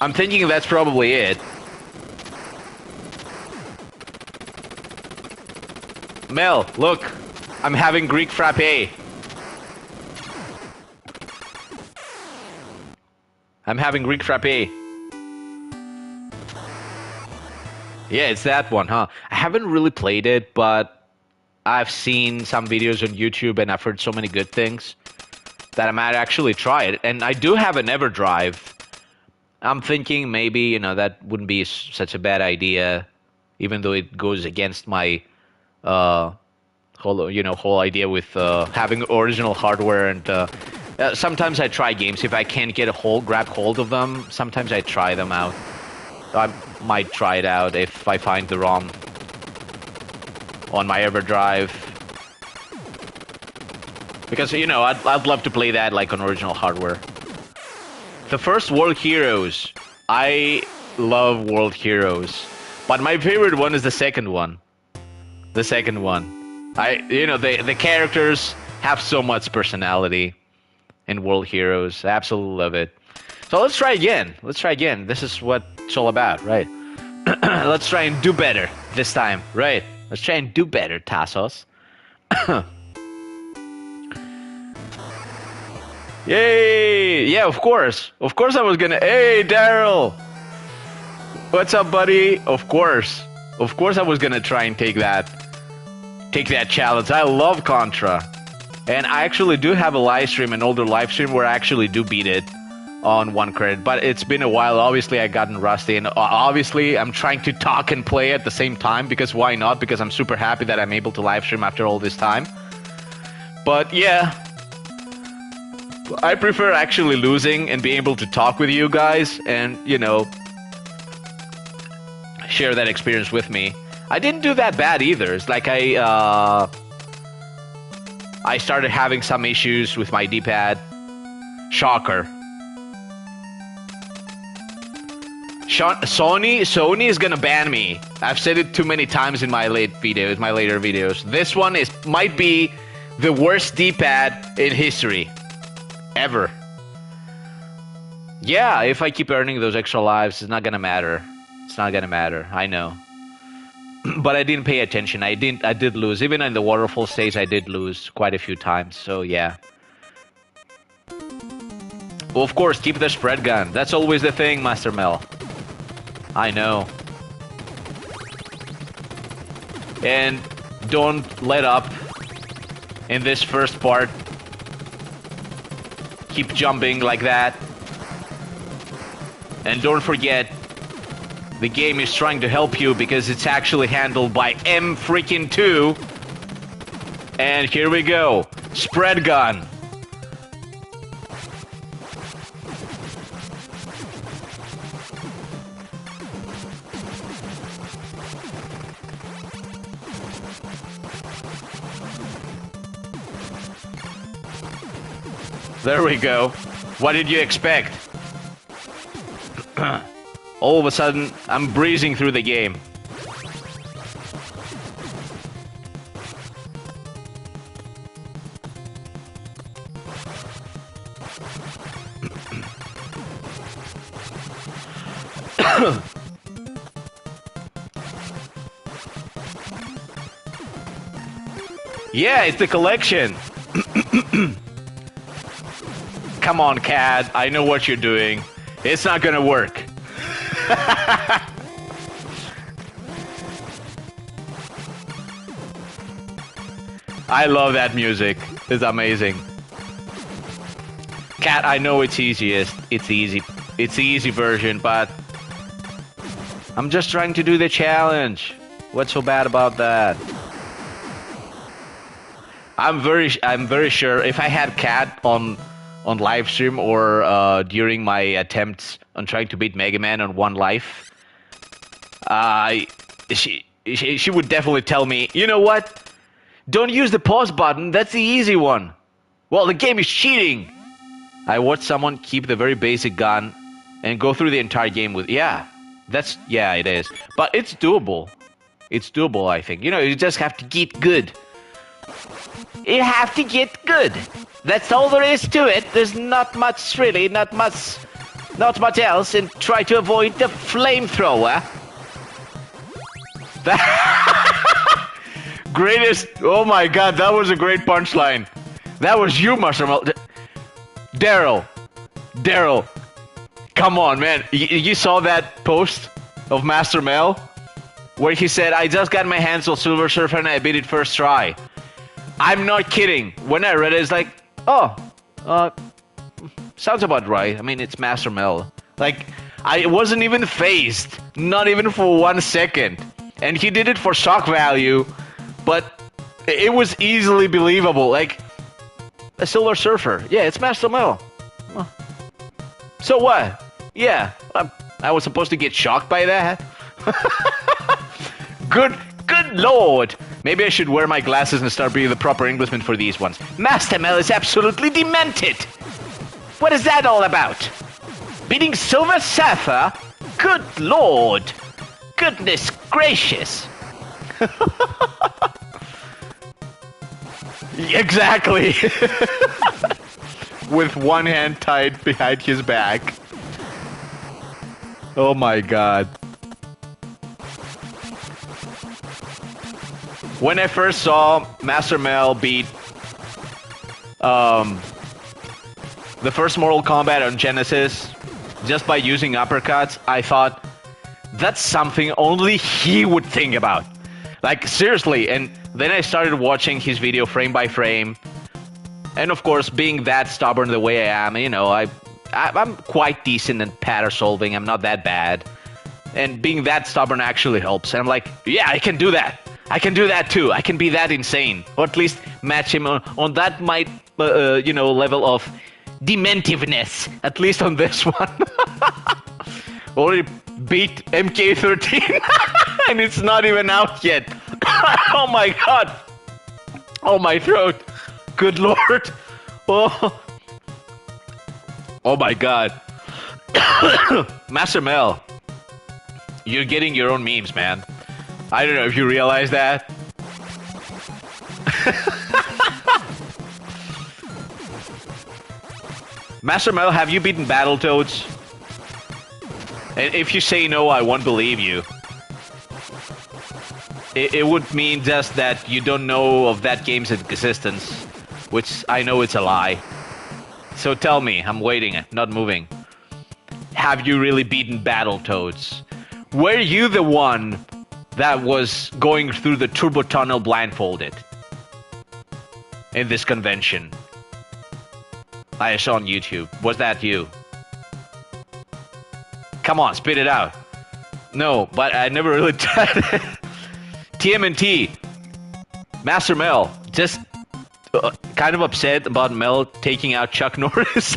I'm thinking that's probably it. Mel, look, I'm having Greek frappe. I'm having Greek frappe. Yeah, it's that one, huh? I haven't really played it, but I've seen some videos on YouTube and I've heard so many good things that I might actually try it. And I do have an EverDrive. I'm thinking maybe, you know, that wouldn't be such a bad idea, even though it goes against my whole idea with having original hardware. And sometimes I try games if I can't grab hold of them. Sometimes I try them out. I might try it out if I find the ROM on my EverDrive, because you know I'd love to play that like on original hardware. The first World Heroes, I love World Heroes, but my favorite one is the second one. The second one. The characters have so much personality in World Heroes. I absolutely love it. So let's try again. Let's try again. This is what it's all about, right? Let's try and do better this time, right? Let's try and do better, Tassos. Yay! Yeah, of course. Of course I was gonna... Hey, Daryl! What's up, buddy? Of course. Of course I was gonna try and take that challenge. I love Contra. And I actually do have a live stream, an older live stream, where I actually do beat it on 1 credit. But it's been a while. Obviously, I gotten rusty. And obviously, I'm trying to talk and play at the same time. Because why not? Because I'm super happy that I'm able to live stream after all this time. But yeah, I prefer actually losing and being able to talk with you guys and, you know, share that experience with me. I didn't do that bad either. It's like I started having some issues with my D-pad. Shocker. Sony is gonna ban me. I've said it too many times in my later videos. This one might be the worst D-pad in history. Ever. Yeah, if I keep earning those extra lives, it's not gonna matter. It's not gonna matter. I know. But I didn't pay attention. I did lose. Even in the waterfall stage, I did lose quite a few times. So yeah. Well, of course, keep the spread gun. That's always the thing, Master Mel. I know. And don't let up in this first part. Keep jumping like that. And don't forget, the game is trying to help you because it's actually handled by M2. And here we go. Spread gun. There we go. What did you expect? All of a sudden, I'm breezing through the game. Yeah, it's the collection. Come on, Cat. I know what you're doing. It's not gonna work. I love that music. It's amazing. Cat, I know it's easiest. It's easy. It's the easy version, but I'm just trying to do the challenge. What's so bad about that? I'm very sure if I had Cat on live stream or during my attempts on trying to beat Mega Man on One Life, she would definitely tell me, you know what? Don't use the pause button. That's the easy one. Well, the game is cheating. I watched someone keep the very basic gun and go through the entire game with yeah, it is. But it's doable. It's doable, I think. You know, you just have to get good. You have to get good. That's all there is to it. There's not much really, not much else, and try to avoid the flamethrower. Greatest, oh my god, that was a great punchline. That was you, Mushroom. Daryl, come on, man. You saw that post of Master Mel? Where he said, I just got my hands on Silver Surfer and I beat it first try. I'm not kidding. When I read it, it's like, oh, sounds about right. I mean, it's Master Mel. Like, I wasn't even phased. Not even for 1 second. And he did it for shock value, but it was easily believable. Like, a Silver Surfer. Yeah, it's Master Mel. So what? Yeah, I was supposed to get shocked by that? Good lord. Maybe I should wear my glasses and start being the proper Englishman for these ones. Master Mel is absolutely demented. What is that all about? Beating Silver Surfer? Good lord. Goodness gracious. Exactly. With one hand tied behind his back. Oh my god. When I first saw Master Mel beat the first Mortal Kombat on Genesis just by using uppercuts, I thought that's something only he would think about. Like, seriously. And then I started watching his video frame by frame. And of course, being that stubborn the way I am, you know, I'm quite decent in pattern solving. I'm not that bad. And being that stubborn actually helps. And I'm like, yeah, I can do that. I can do that too. I can be that insane. Or at least match him on that you know, level of dementiveness. At least on this one. Already beat MK13. And it's not even out yet. Oh my god. Oh, my throat. Good lord. Oh. Oh my god. Master Mel. You're getting your own memes, man. I don't know if you realize that. Master Mel, have you beaten Battletoads? And if you say no, I won't believe you. It would mean just that you don't know of that game's existence, which I know it's a lie. So tell me, I'm waiting, not moving. Have you really beaten Battletoads? Were you the one that was going through the turbo tunnel blindfolded in this convention? I saw on YouTube. Was that you? Come on, spit it out. No, but I never really tried it. TMNT. Master Mel. Just kind of upset about Mel taking out Chuck Norris.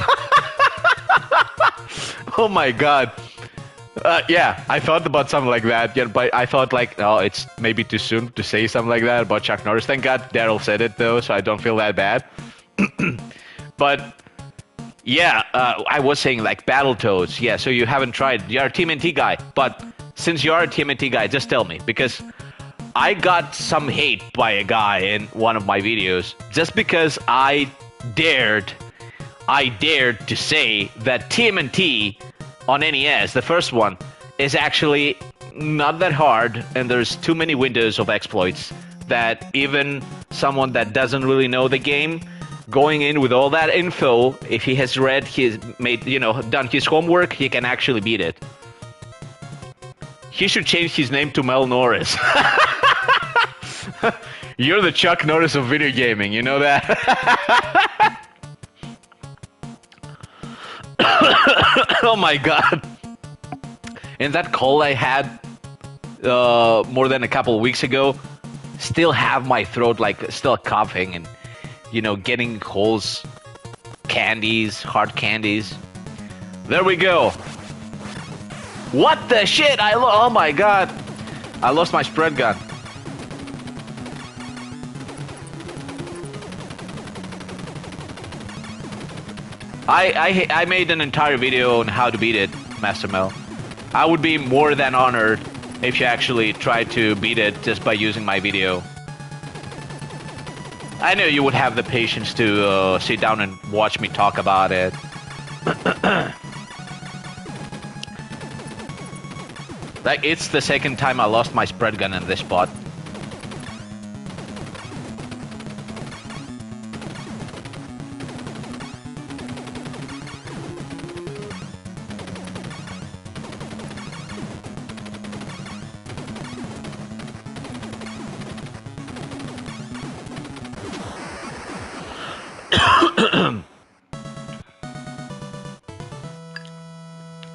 Oh my god. Yeah, I thought about something like that, yeah, but I thought like, oh, it's maybe too soon to say something like that about Chuck Norris. Thank God Daryl said it though, so I don't feel that bad. But yeah, I was saying like Battletoads. Yeah, so you haven't tried. You're a TMNT guy, but since you are a TMNT guy, just tell me, because I got some hate by a guy in one of my videos just because I dared to say that TMNT on NES, the first one, is actually not that hard, and there's too many windows of exploits that even someone that doesn't really know the game going in with all that info, if he has read his done his homework, he can actually beat it. He should change his name to Mel Norris. You're the Chuck Norris of video gaming, you know that? Oh my god. And that cold I had more than a couple of weeks ago, still have my throat like still coughing and getting holes, candies, hard candies. There we go. What the shit? Oh my god. I lost my spread gun. I made an entire video on how to beat it, Master Mel. I would be more than honored if you actually tried to beat it just by using my video. I know you would have the patience to sit down and watch me talk about it. Like, it's the second time I lost my spread gun in this spot.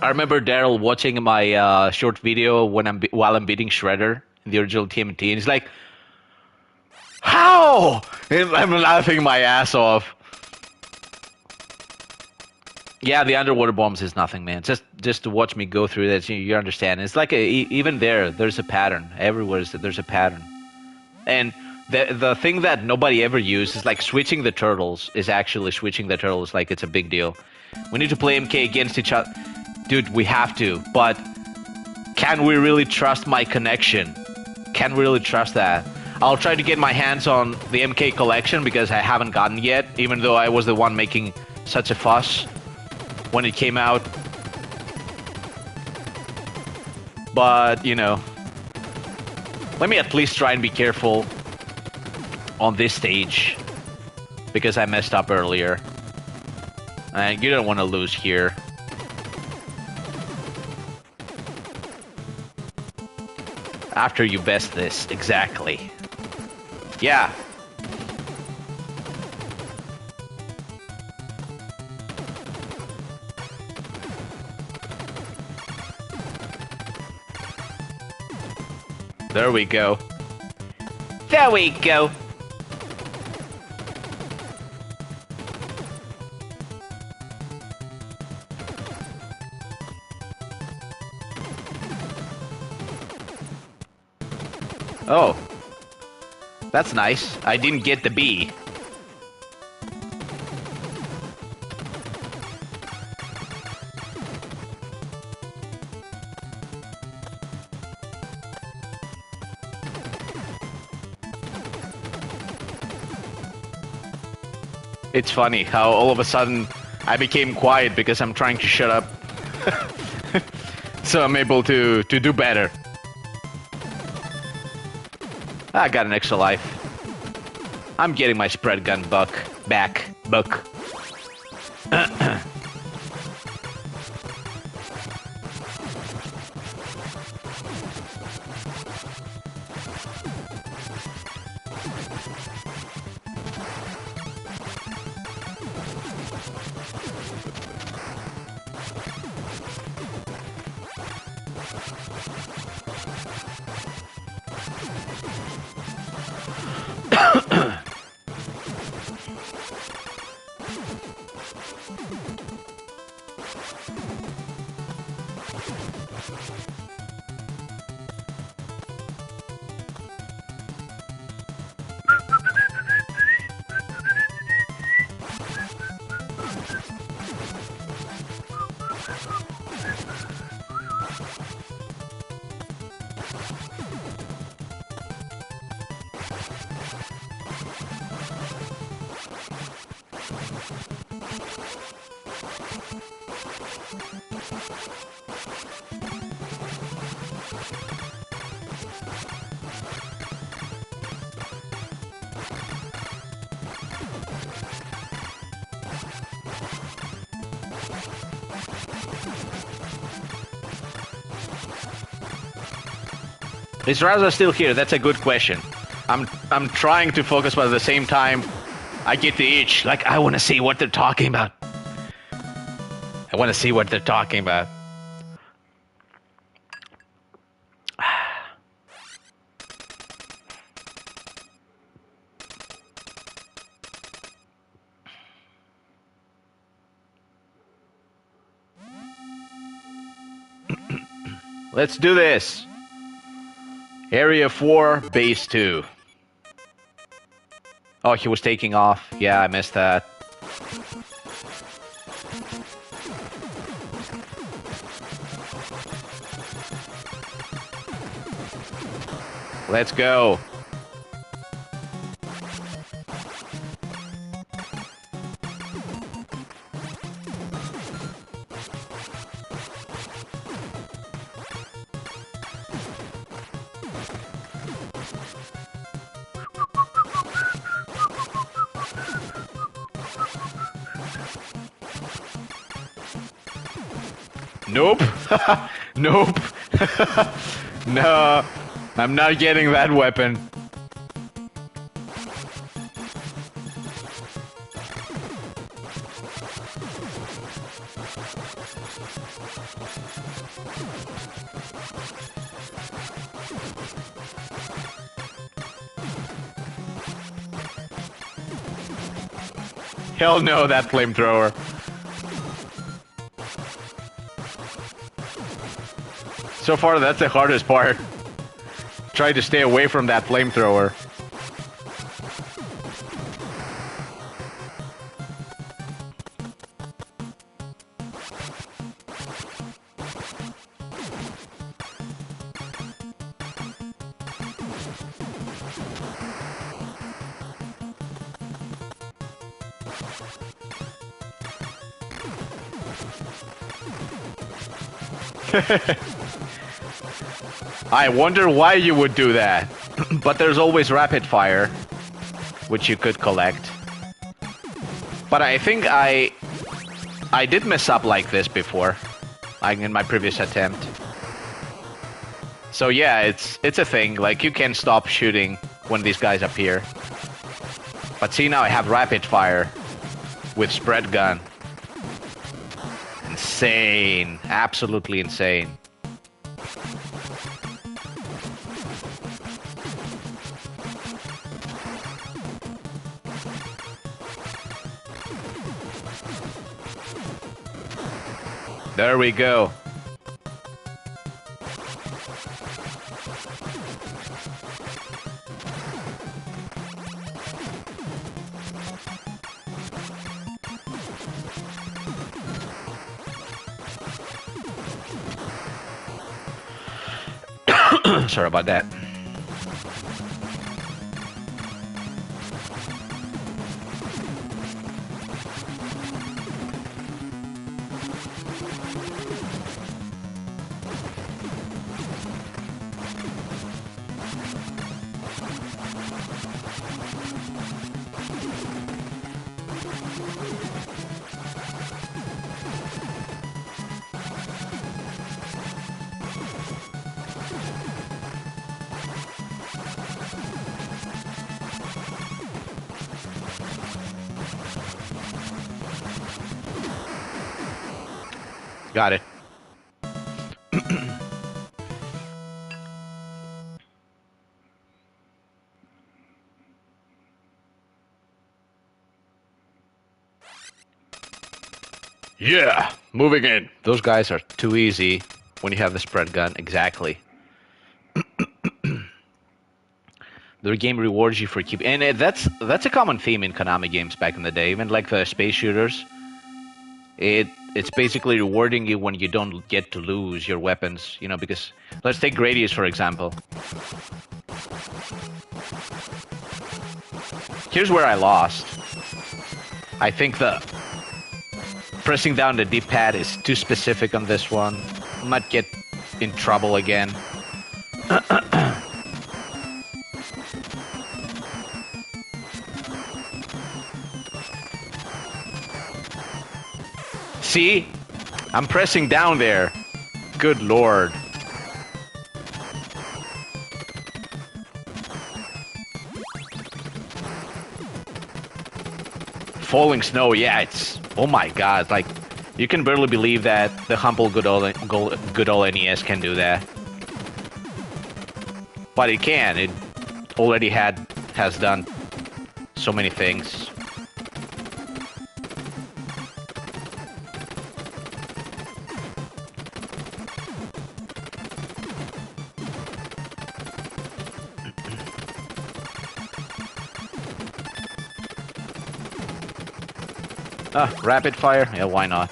I remember Daryl watching my short video while I'm beating Shredder in the original TMT, and he's like, "How?" And I'm laughing my ass off. Yeah, the underwater bombs is nothing, man. Just to watch me go through this, you understand. It's like even there's a pattern. Everywhere there's a pattern, and the thing that nobody ever uses is like switching the turtles. Is actually switching the turtles like it's a big deal. We need to play MK against each other. Dude, we have to, but can we really trust my connection? Can we really trust that? I'll try to get my hands on the MK collection because I haven't gotten yet, even though I was the one making such a fuss when it came out. But, let me at least try and be careful on this stage because I messed up earlier. And you don't want to lose here. After you best this, exactly. Yeah. There we go. There we go. Oh. That's nice. I didn't get the B. It's funny how all of a sudden I became quiet because I'm trying to shut up. So I'm able to do better. I got an extra life. I'm getting my spread gun back. Is Raza still here? That's a good question. I'm trying to focus, but at the same time, I get the itch. Like, I want to see what they're talking about. I want to see what they're talking about. Let's do this. Area 4, Base 2. Oh, he was taking off. Yeah, I missed that. Let's go. Nope. Nope. No, I'm not getting that weapon. Hell no, that flamethrower. So far, that's the hardest part. Try to stay away from that flamethrower. I wonder why you would do that. But there's always rapid fire, which you could collect. But I think I did mess up like this before, like in my previous attempt. So yeah, it's a thing. Like, you can stop shooting when these guys appear. But see, now I have rapid fire with spread gun. Insane, absolutely insane. There we go. Sorry about that. Got it. Yeah, moving in. Those guys are too easy when you have the spread gun. Exactly. The game rewards you for keeping, and that's a common theme in Konami games back in the day. Even like the space shooters, it's basically rewarding you when you don't get to lose your weapons. You know, because let's take Gradius for example. Here's where I lost. I think the pressing down the D-pad is too specific on this one. Might get in trouble again. See? I'm pressing down there. Good lord. falling snow, yeah, it's... Oh my god, like, you can barely believe that the humble good old NES can do that. But it can. It already has done so many things. Rapid fire? Yeah, why not?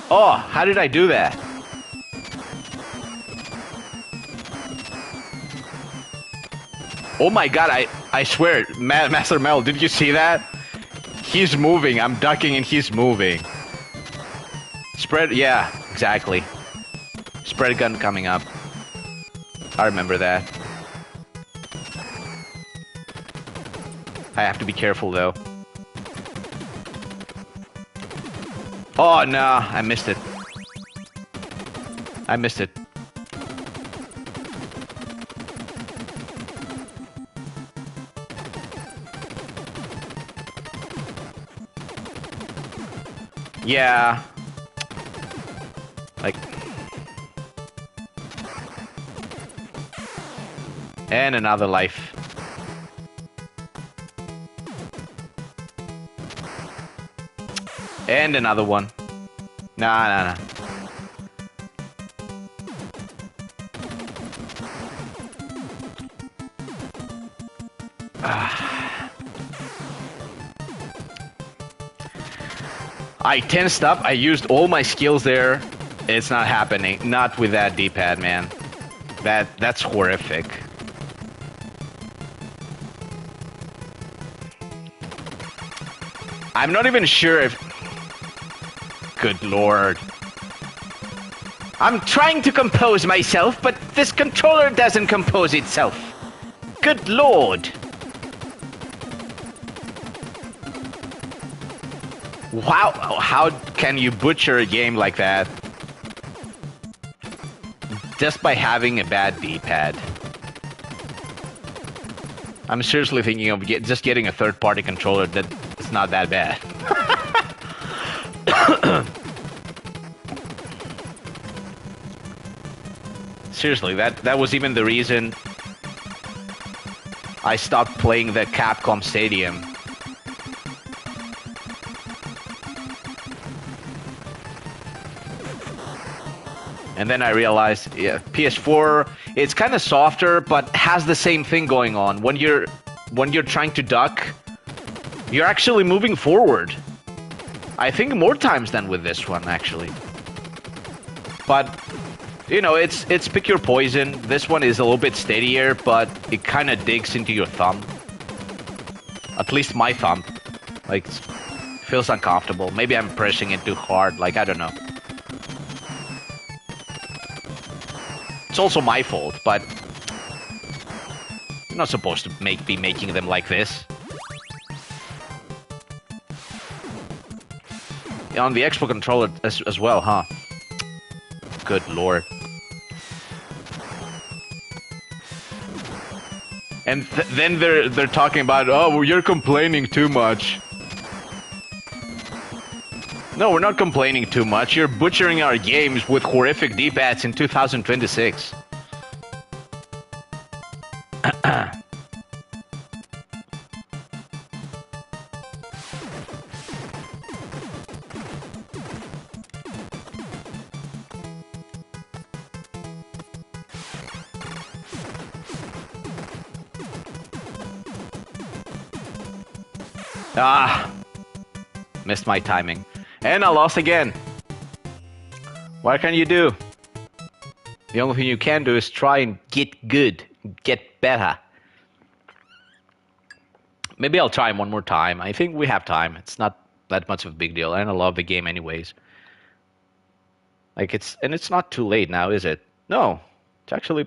Oh, how did I do that? Oh my god, I swear, Master Mel, did you see that? He's moving, I'm ducking and he's moving. Spread, yeah, exactly. Spread gun coming up. I remember that. I have to be careful though. Oh no, I missed it. I missed it. Yeah. Like... And another life. And another one. Nah. I tensed up. I used all my skills there. It's not happening. Not with that D-pad, man. That's horrific. I'm not even sure if... Good lord. I'm trying to compose myself, but this controller doesn't compose itself. Good lord. Wow, how can you butcher a game like that? Just by having a bad D-pad. I'm seriously thinking of just getting a third-party controller that is not that bad. Seriously, that was even the reason I stopped playing the Capcom Stadium. And then I realized, yeah, PS4, it's kind of softer, but has the same thing going on. When you're trying to duck, you're actually moving forward. I think more times than with this one, actually. But, you know, it's pick your poison. This one is a little bit steadier, but it kind of digs into your thumb. At least my thumb. Like, feels uncomfortable. Maybe I'm pressing it too hard, like, I don't know. It's also my fault, but you're not supposed to be making them like this. Yeah, on the Xbox controller as well, huh? Good lord. And then they're talking about, oh, well, you're complaining too much. No, we're not complaining too much. You're butchering our games with horrific D-pads in 2026. Ah, missed my timing. And I lost again. What can you do? The only thing you can do is try and get good, get better. Maybe I'll try one more time. I think we have time. It's not that much of a big deal, and I love the game anyways. Like it's not too late now, is it? No, it's actually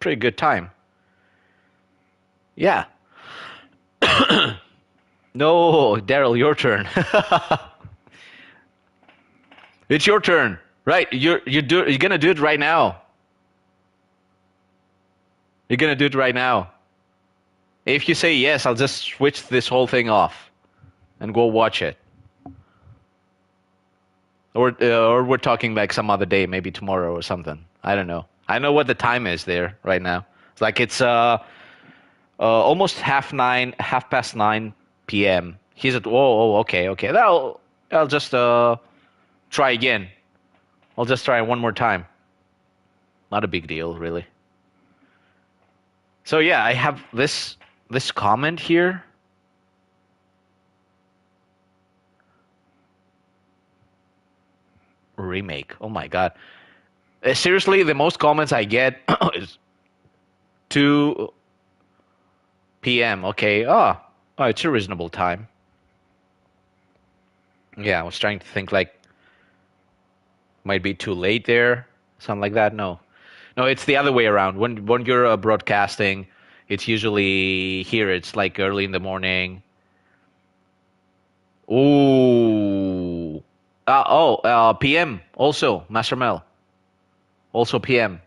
pretty good time. Yeah. No, Daryl, your turn. It's your turn. Right, you're gonna do it right now. You're gonna do it right now. If you say yes, I'll just switch this whole thing off and go watch it. Or we're talking like some other day, maybe tomorrow or something. I don't know. I know what the time is there right now. It's like it's almost half past 9 p.m. He's at okay, okay. I'll just try again. I'll just try one more time. Not a big deal, really. So yeah, I have this comment here. Remake. Oh my god. Seriously, the most comments I get is 2 p.m. Okay. Oh, it's a reasonable time. Yeah, I was trying to think like might be too late there, something like that. No, no, it's the other way around. When you're broadcasting, it's usually here. It's like early in the morning. Ooh. PM also, Master Mel. Also PM.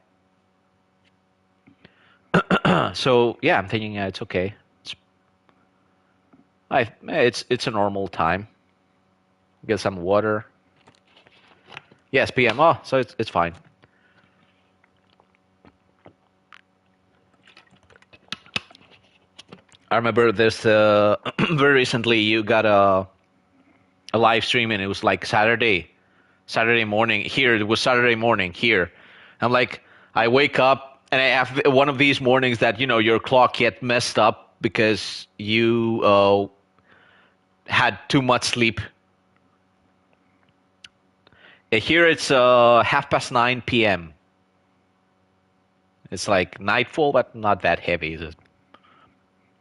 So yeah, I'm thinking it's okay. It's a normal time. Get some water. Yes, PM. Oh, so it's fine. I remember this very recently. You got a live stream and it was like Saturday morning here. It was Saturday morning here. I'm like, I wake up and I have one of these mornings that your clock get messed up because you had too much sleep. Here it's 9:30 p.m. It's like nightfall, but not that heavy. It's a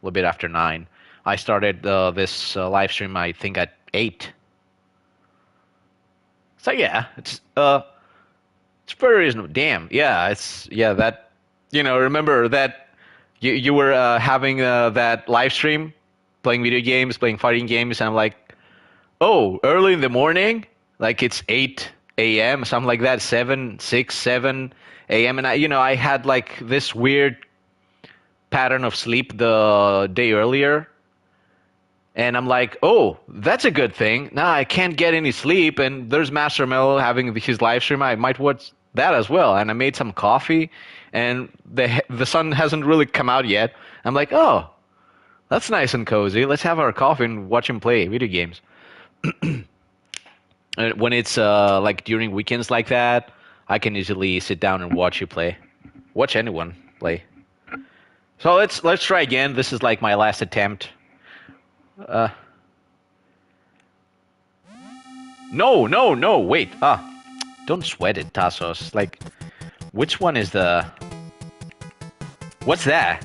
little bit after 9. I started this live stream, I think, at 8. So yeah, it's very reasonable. Damn, yeah, that remember that you were having that live stream, playing video games, playing fighting games, and I'm like, oh, early in the morning, like it's 8 a.m. something like that, 7 a.m. and I had like this weird pattern of sleep the day earlier. And I'm like, oh, that's a good thing. Now I can't get any sleep, and there's Master Mel having his live stream. I might watch that as well. And I made some coffee, and the sun hasn't really come out yet. I'm like, oh, that's nice and cozy. Let's have our coffee and watch him play video games. When it's like during weekends like that, I can easily sit down and watch you play. Watch anyone play. So let's try again. This is like my last attempt. No, wait. Don't sweat it, Tassos. Like, which one is the... What's that?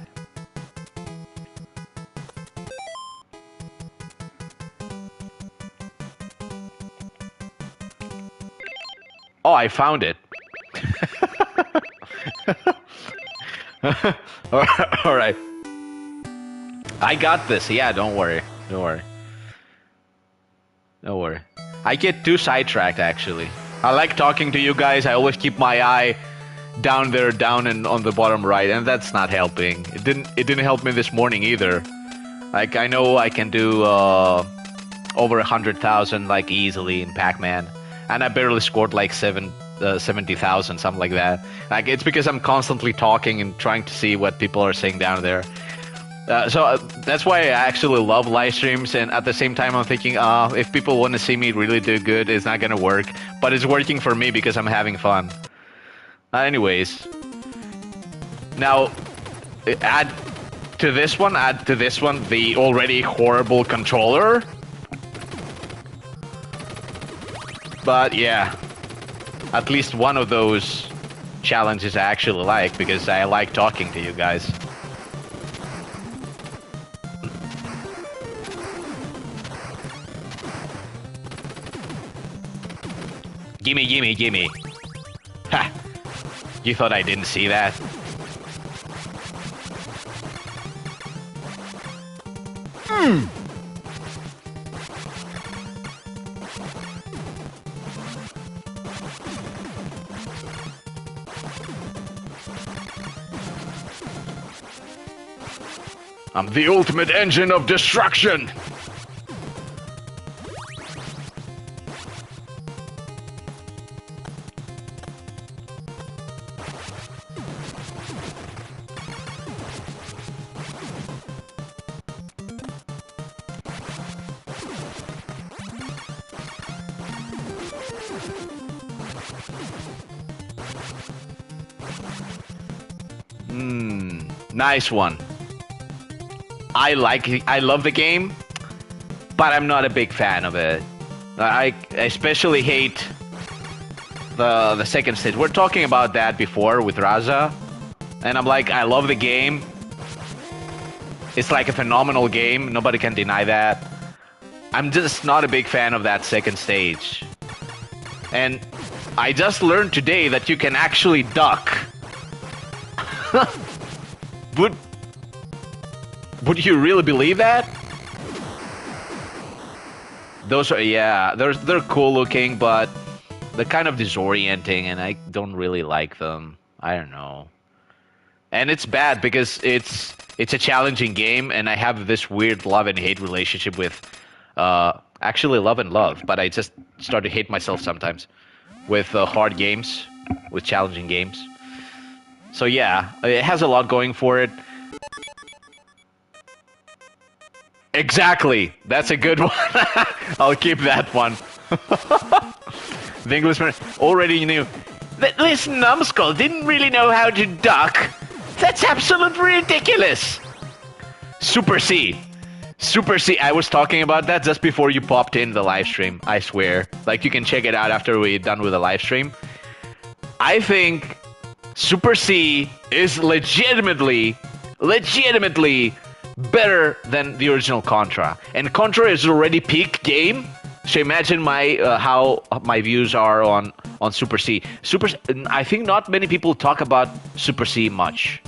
Oh, I found it. All right. I got this. Yeah, don't worry. Don't worry. Don't worry. I get too sidetracked, actually. I like talking to you guys. I always keep my eye down there, down and on the bottom right, and that's not helping. It didn't help me this morning either. Like, I know I can do over 100,000 like easily in Pac-Man, and I barely scored like 70,000, something like that. Like, it's because I'm constantly talking and trying to see what people are saying down there. So that's why I actually love live streams, and at the same time I'm thinking, if people want to see me really do good, it's not gonna work. But it's working for me because I'm having fun. Anyways, now add to this one the already horrible controller. But yeah, at least one of those challenges I actually like, because I like talking to you guys. Gimme. Ha! You thought I didn't see that? I'm the ultimate engine of destruction. Nice one. I love the game, but I'm not a big fan of it. I especially hate the second stage. We're talking about that before with Raza, and I'm like, I love the game. It's like a phenomenal game. Nobody can deny that. I'm just not a big fan of that second stage. And I just learned today that you can actually duck. Would you really believe that? Those are, yeah, they're cool looking, but they're kind of disorienting, and I don't really like them. I don't know. And it's bad because it's a challenging game, and I have this weird love and hate relationship with, actually love and love, but I just start to hate myself sometimes with hard games, with challenging games. So yeah, it has a lot going for it. Exactly. That's a good one. I'll keep that one. The Englishman already knew. This numbskull didn't really know how to duck. That's absolutely ridiculous. Super C. Super C. I was talking about that just before you popped in the live stream. I swear. Like, you can check it out after we're done with the live stream. I think Super C is legitimately better than the original Contra. And Contra is already peak game. So imagine my how my views are on Super C. I think not many people talk about Super C much.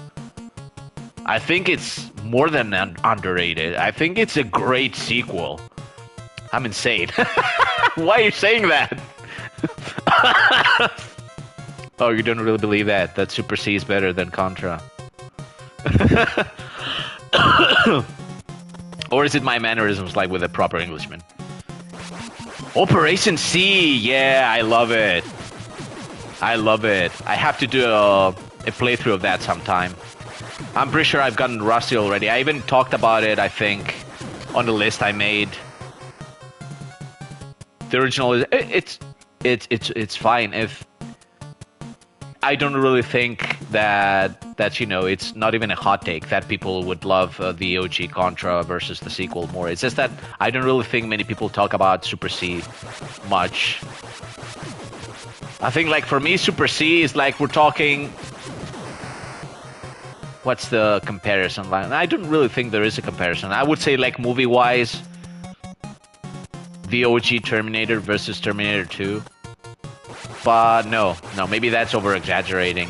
I think it's more than underrated. I think it's a great sequel. I'm insane. Why are you saying that? Oh, you don't really believe that Super C is better than Contra. Or is it my mannerisms like with a proper Englishman? Operation C, yeah, I love it. I love it. I have to do a playthrough of that sometime. I'm pretty sure I've gotten rusty already. I even talked about it, I think, on the list I made. The original is it's fine. If I don't really think that you know, it's not even a hot take that people would love the OG Contra versus the sequel more. It's just that I don't really think many people talk about Super C much. I think, like, for me, Super C is like, we're talking, what's the comparison line? I don't really think there is a comparison. I would say, like, movie-wise, the OG Terminator versus Terminator 2. But no, maybe that's over-exaggerating.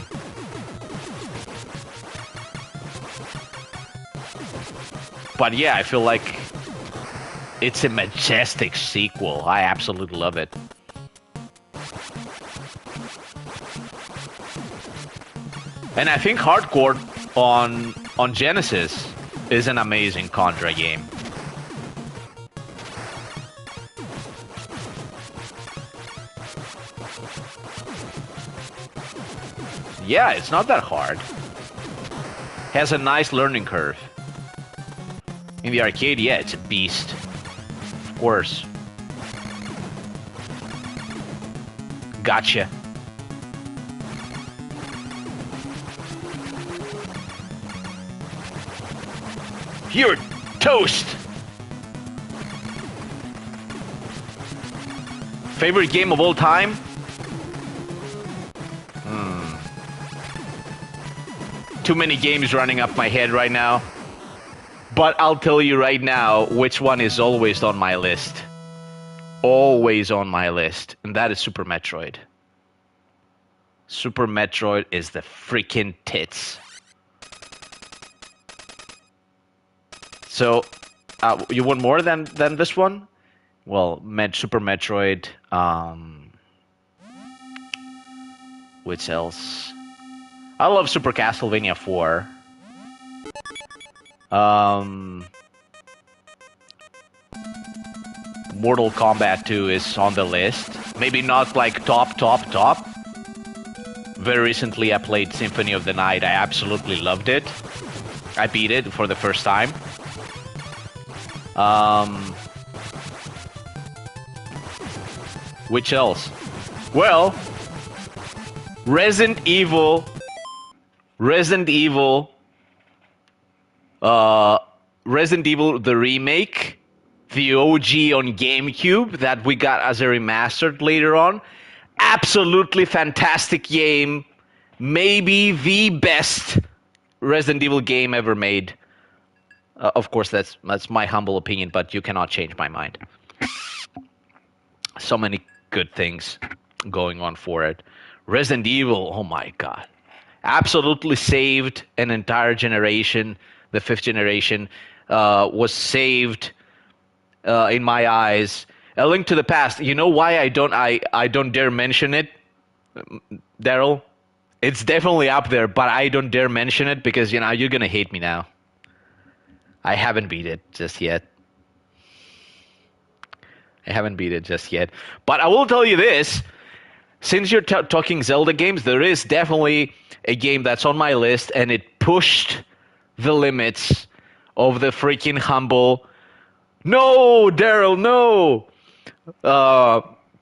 But yeah, I feel like it's a majestic sequel. I absolutely love it. And I think Hardcore on Genesis is an amazing Contra game. Yeah, it's not that hard. Has a nice learning curve. In the arcade, yeah, it's a beast. Of course. Gotcha. You're toast! Favorite game of all time? Too many games running up my head right now. But I'll tell you right now which one is always on my list. Always on my list. And that is Super Metroid. Super Metroid is the freaking tits. So, you want more than this one? Well, Super Metroid. Which else? I love Super Castlevania 4. Um, Mortal Kombat 2 is on the list. Maybe not like top. Very recently, I played Symphony of the Night. I absolutely loved it. I beat it for the first time. Which else? Well, Resident Evil, Resident Evil, uh, Resident Evil the remake, the OG on GameCube that we got as a remastered later on. Absolutely fantastic game. Maybe the best Resident Evil game ever made. Of course, that's my humble opinion, but you cannot change my mind. So many good things going on for it. Resident Evil, oh my god. Absolutely saved an entire generation. The fifth generation was saved in my eyes. A Link to the Past. You know why I don't dare mention it, Daryl? It's definitely up there, but I don't dare mention it because you're gonna hate me now. I haven't beat it just yet. But I will tell you this. Since you're talking Zelda games, there is definitely a game that's on my list, and it pushed the limits of the freaking humble. No, Daryl, no!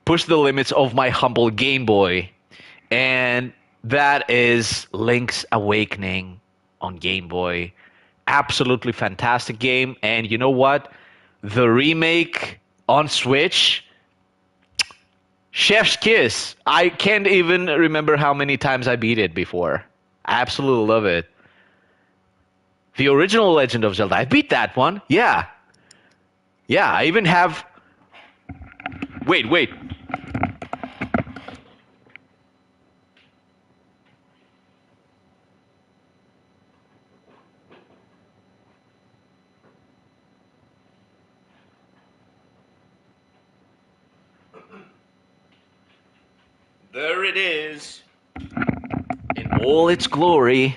Pushed the limits of my humble Game Boy. And that is Link's Awakening on Game Boy. Absolutely fantastic game. And you know what? The remake on Switch, chef's kiss. I can't even remember how many times I beat it before. I absolutely love it. The original Legend of Zelda. I beat that one. Yeah. Yeah, I even have... Wait. There it is. In all its glory.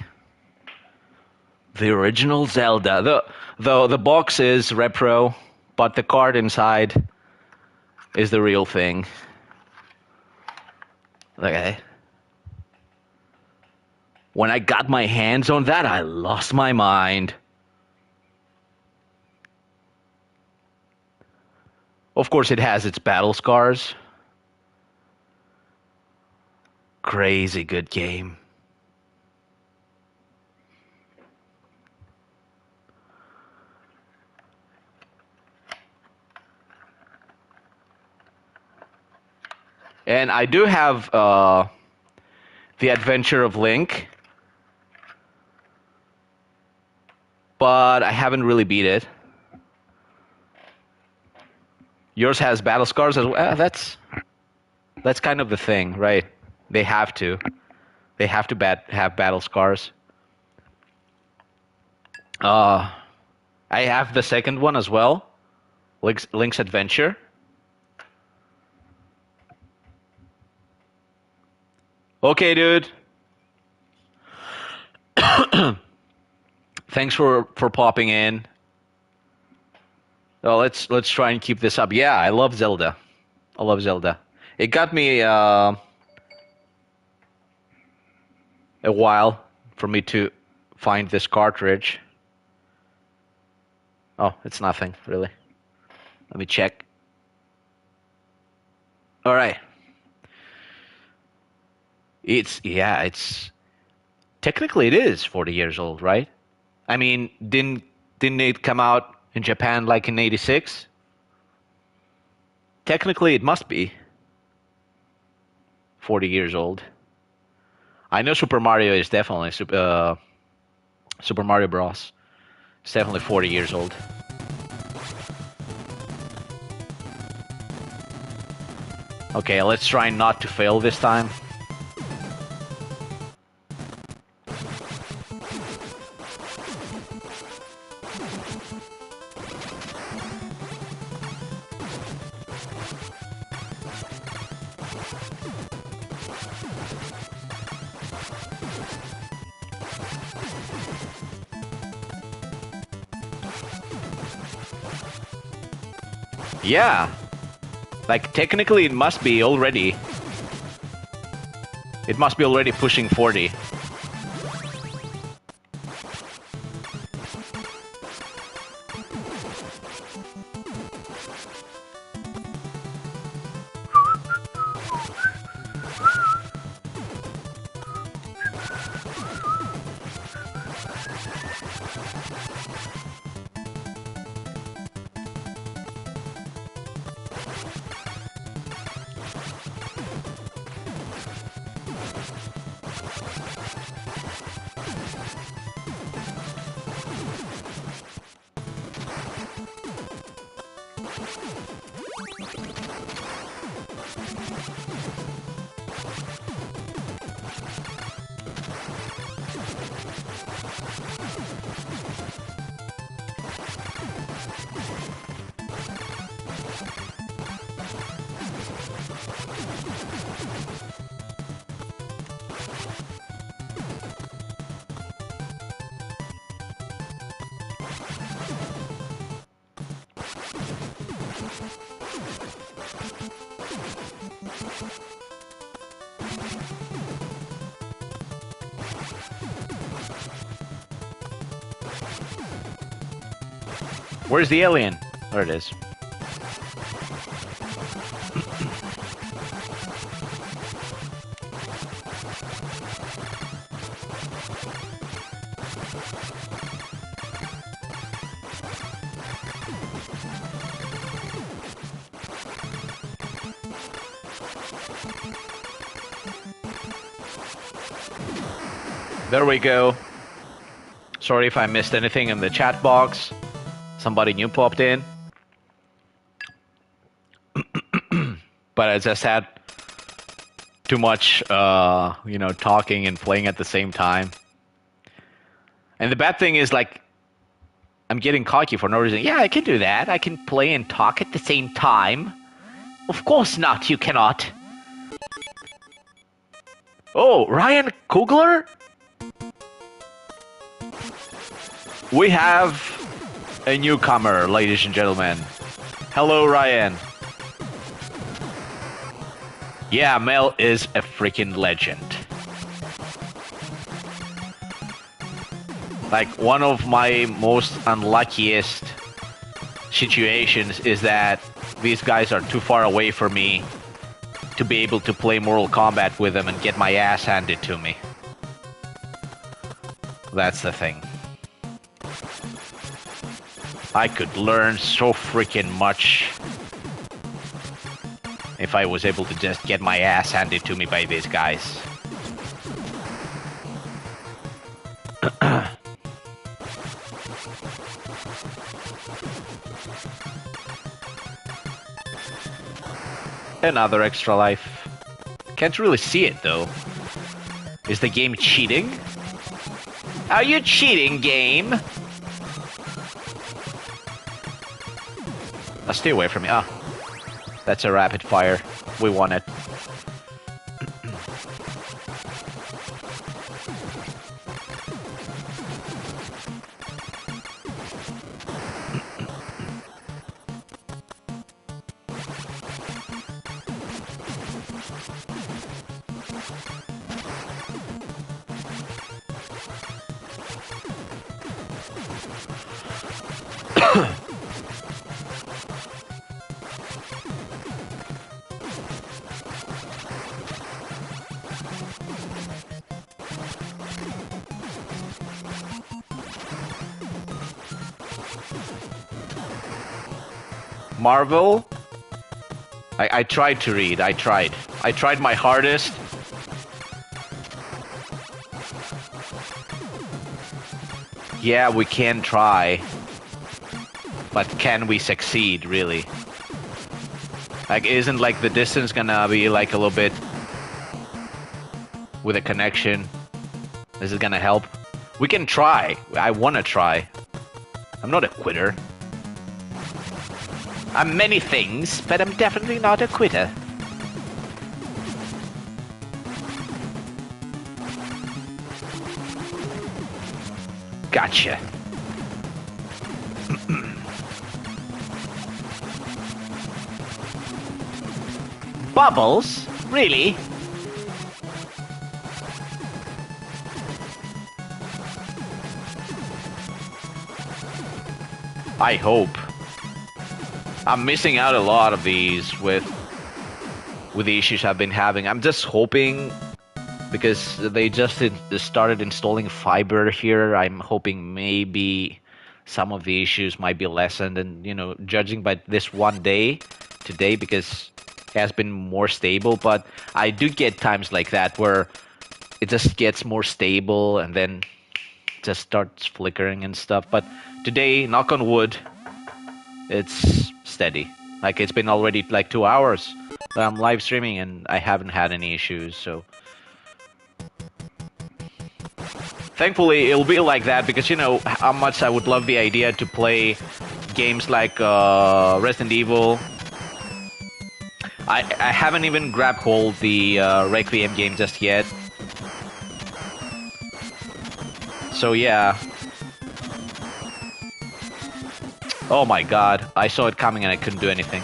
The original Zelda. The box is repro, but the card inside is the real thing. Okay. When I got my hands on that, I lost my mind. Of course, it has its battle scars. Crazy good game. And I do have The Adventure of Link, but I haven't really beat it. Yours has battle scars as well. That's kind of the thing, right? They have to. They have to have battle scars. I have the second one as well, Link's Adventure. Okay, dude. Thanks for popping in. Oh, let's try and keep this up. Yeah, I love Zelda. It got me a while for me to find this cartridge. Oh, it's nothing, really. Let me check. All right. It's technically it is 40 years old, right? I mean, didn't it come out in Japan like in 86? Technically it must be 40 years old. I know Super Mario is definitely Super Mario Bros. It's definitely 40 years old. Okay, let's try not to fail this time. Yeah. Like, technically it must be already... It must be already pushing 40. Where's the alien? There it is. There we go. Sorry if I missed anything in the chat box. Somebody new popped in. But as I said, too much, talking and playing at the same time. And the bad thing is, like, I'm getting cocky for no reason. Yeah, I can do that. I can play and talk at the same time. Of course not, you cannot. Oh, Ryan Kugler? We have a newcomer, ladies and gentlemen. Hello, Ryan. Yeah, Mel is a freaking legend. Like, one of my most unluckiest situations is that these guys are too far away from me to be able to play Mortal Kombat with them and get my ass handed to me. That's the thing. I could learn so freaking much if I was able to just get my ass handed to me by these guys. Another extra life. Can't really see it though. Is the game cheating? Are you cheating, game? Now stay away from me. Ah, that's a rapid fire. We won it. Marvel? I tried to read. I tried my hardest. Yeah, we can try. But can we succeed, really? Like, isn't, like, the distance gonna be, like, a little bit with a connection? This is gonna help? We can try. I wanna try. I'm not a quitter. I'm many things, but I'm definitely not a quitter. Gotcha. Bubbles? Really? I hope. I'm missing out a lot of these with the issues I've been having. I'm just hoping because they just started installing fiber here. I'm hoping maybe some of the issues might be lessened, and judging by this one day today, because it has been more stable. But I do get times like that where it just gets more stable and then just starts flickering and stuff. But today, knock on wood, it's steady. Like it's been already like 2 hours that I'm live streaming and I haven't had any issues. So thankfully it'll be like that, because how much I would love the idea to play games like Resident Evil. I haven't even grabbed hold the Requiem game just yet. So yeah. Oh my god, I saw it coming and I couldn't do anything.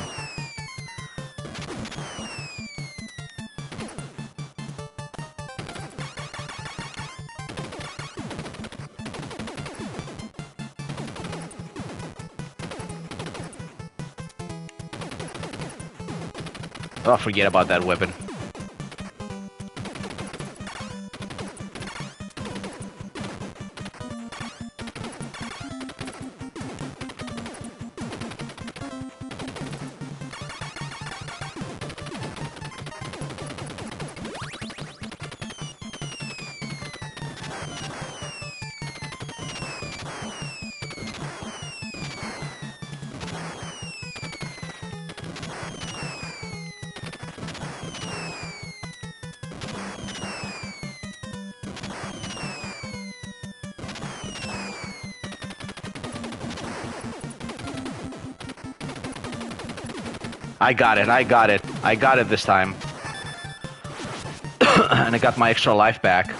Oh, forget about that weapon. I got it, I got it. I got it this time. And I got my extra life back.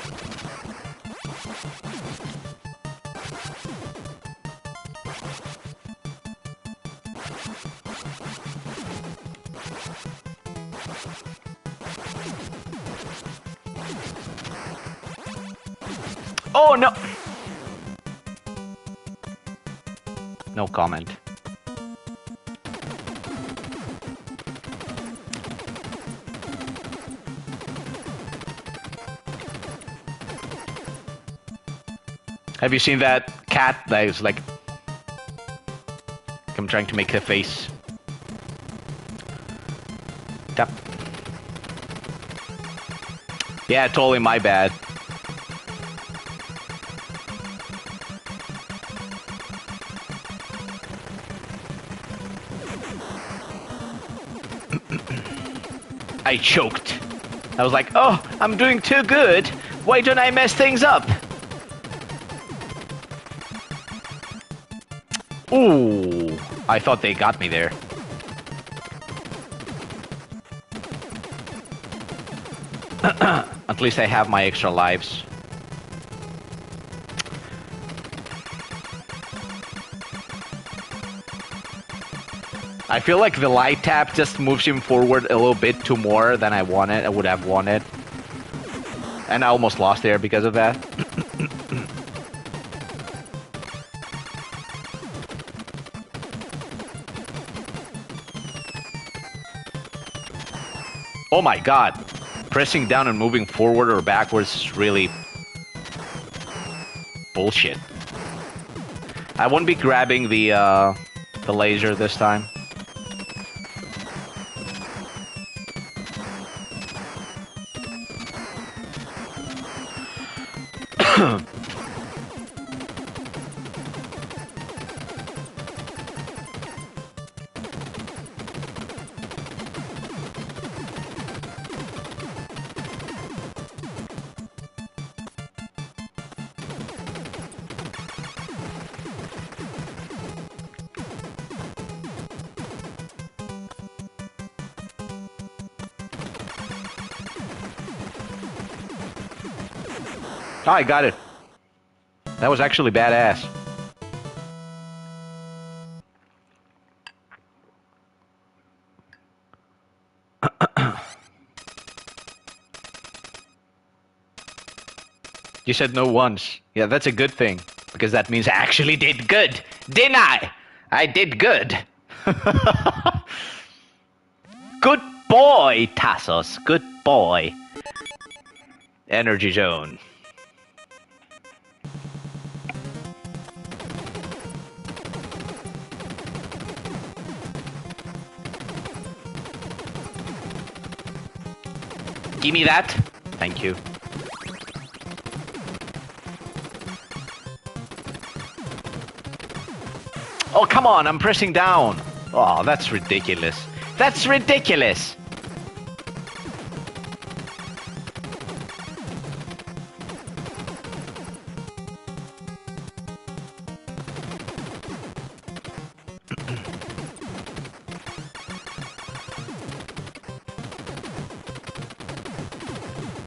Oh no! No comment. Have you seen that cat that is like... I'm trying to make a face. Tap. Yeah, totally my bad. I choked. I was like, oh, I'm doing too good. Why don't I mess things up? Ooh, I thought they got me there. At least I have my extra lives. I feel like the light tap just moves him forward a little bit too more than I would have wanted. And I almost lost there because of that. Oh my god. Pressing down and moving forward or backwards is really bullshit. I won't be grabbing the laser this time. Oh, I got it. That was actually badass. You said no once. Yeah, that's a good thing. Because that means I actually did good. Didn't I? I did good. Good boy, Tassos. Good boy. Energy zone. Give me that. Thank you. Oh, come on, I'm pressing down. Oh, that's ridiculous. That's ridiculous.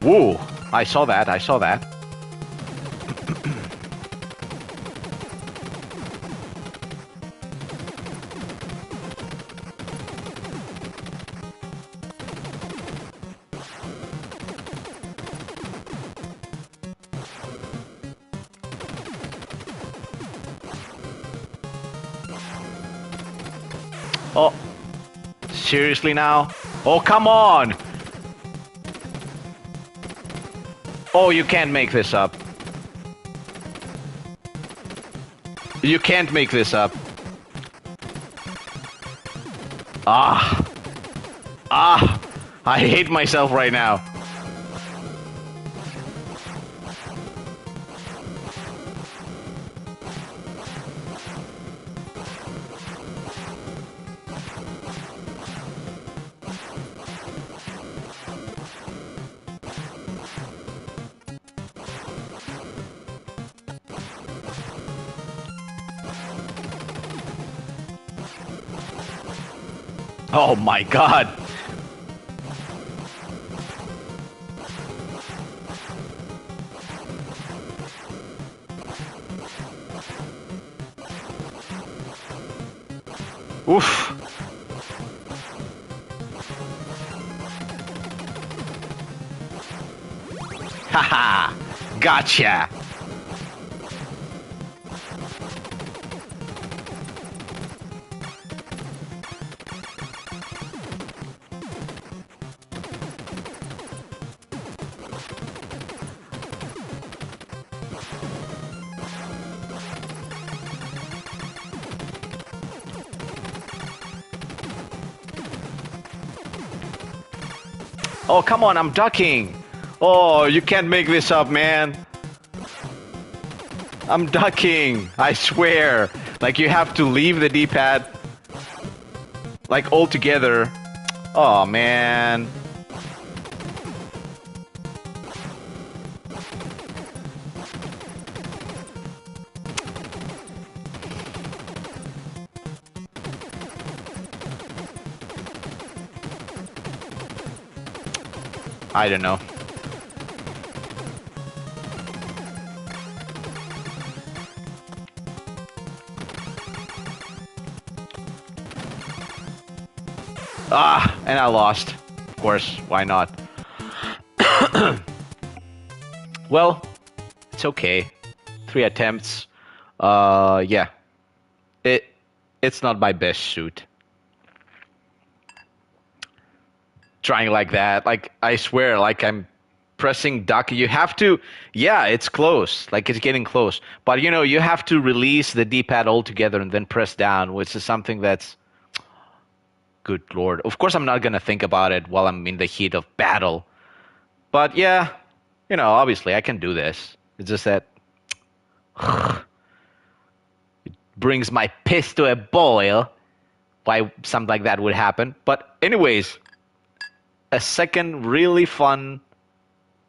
Whoa, I saw that, I saw that. Oh, seriously now? Oh, come on! Oh, you can't make this up. You can't make this up. Ah. Ah. I hate myself right now. Oh my god. Oof. Haha. Gotcha. Oh, come on, I'm ducking. Oh, you can't make this up, man. I'm ducking. I swear. Like, you have to leave the D-pad. Like, altogether. Oh, man. I don't know. Ah, and I lost. Of course, why not? Well, it's okay. 3 attempts. Yeah. It's not my best shoot. Trying like that, like, I swear, like, I'm pressing duck. You have to, yeah, it's close. Like, it's getting close. But, you know, you have to release the D-pad altogether and then press down, which is something that's, good lord. Of course, I'm not going to think about it while I'm in the heat of battle. But, yeah, you know, obviously, I can do this. It's just that it brings my piss to a boil why something like that would happen. But anyways, a second really fun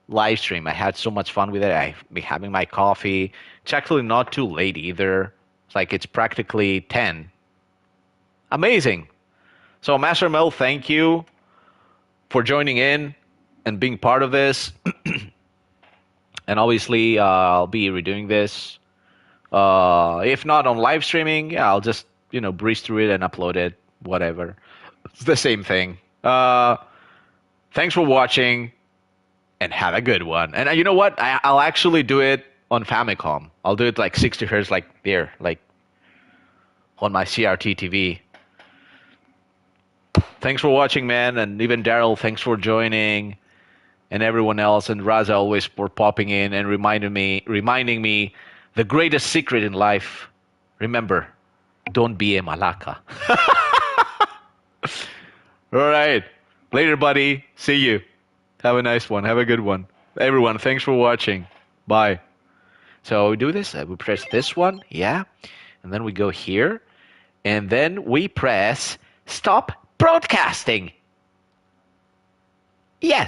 live stream. I had so much fun with it. I've been having my coffee. It's actually not too late either. It's like it's practically 10. Amazing. So Master Mel, thank you for joining in and being part of this. And obviously, I'll be redoing this. If not on live streaming, yeah, I'll just, you know, breeze through it and upload it. Whatever. It's the same thing. Thanks for watching. and have a good one. And you know what? I'll actually do it on Famicom. I'll do it like 60 hertz, like there, like on my CRT TV. Thanks for watching, man, and even Daryl, thanks for joining, and everyone else, and Raza always for popping in and reminding me, the greatest secret in life. Remember, don't be a malaka. All right, later, buddy. See you. Have a nice one. Have a good one. Everyone, thanks for watching. Bye. So we do this. We press this one, yeah, and then we go here, and then we press stop broadcasting. Yes.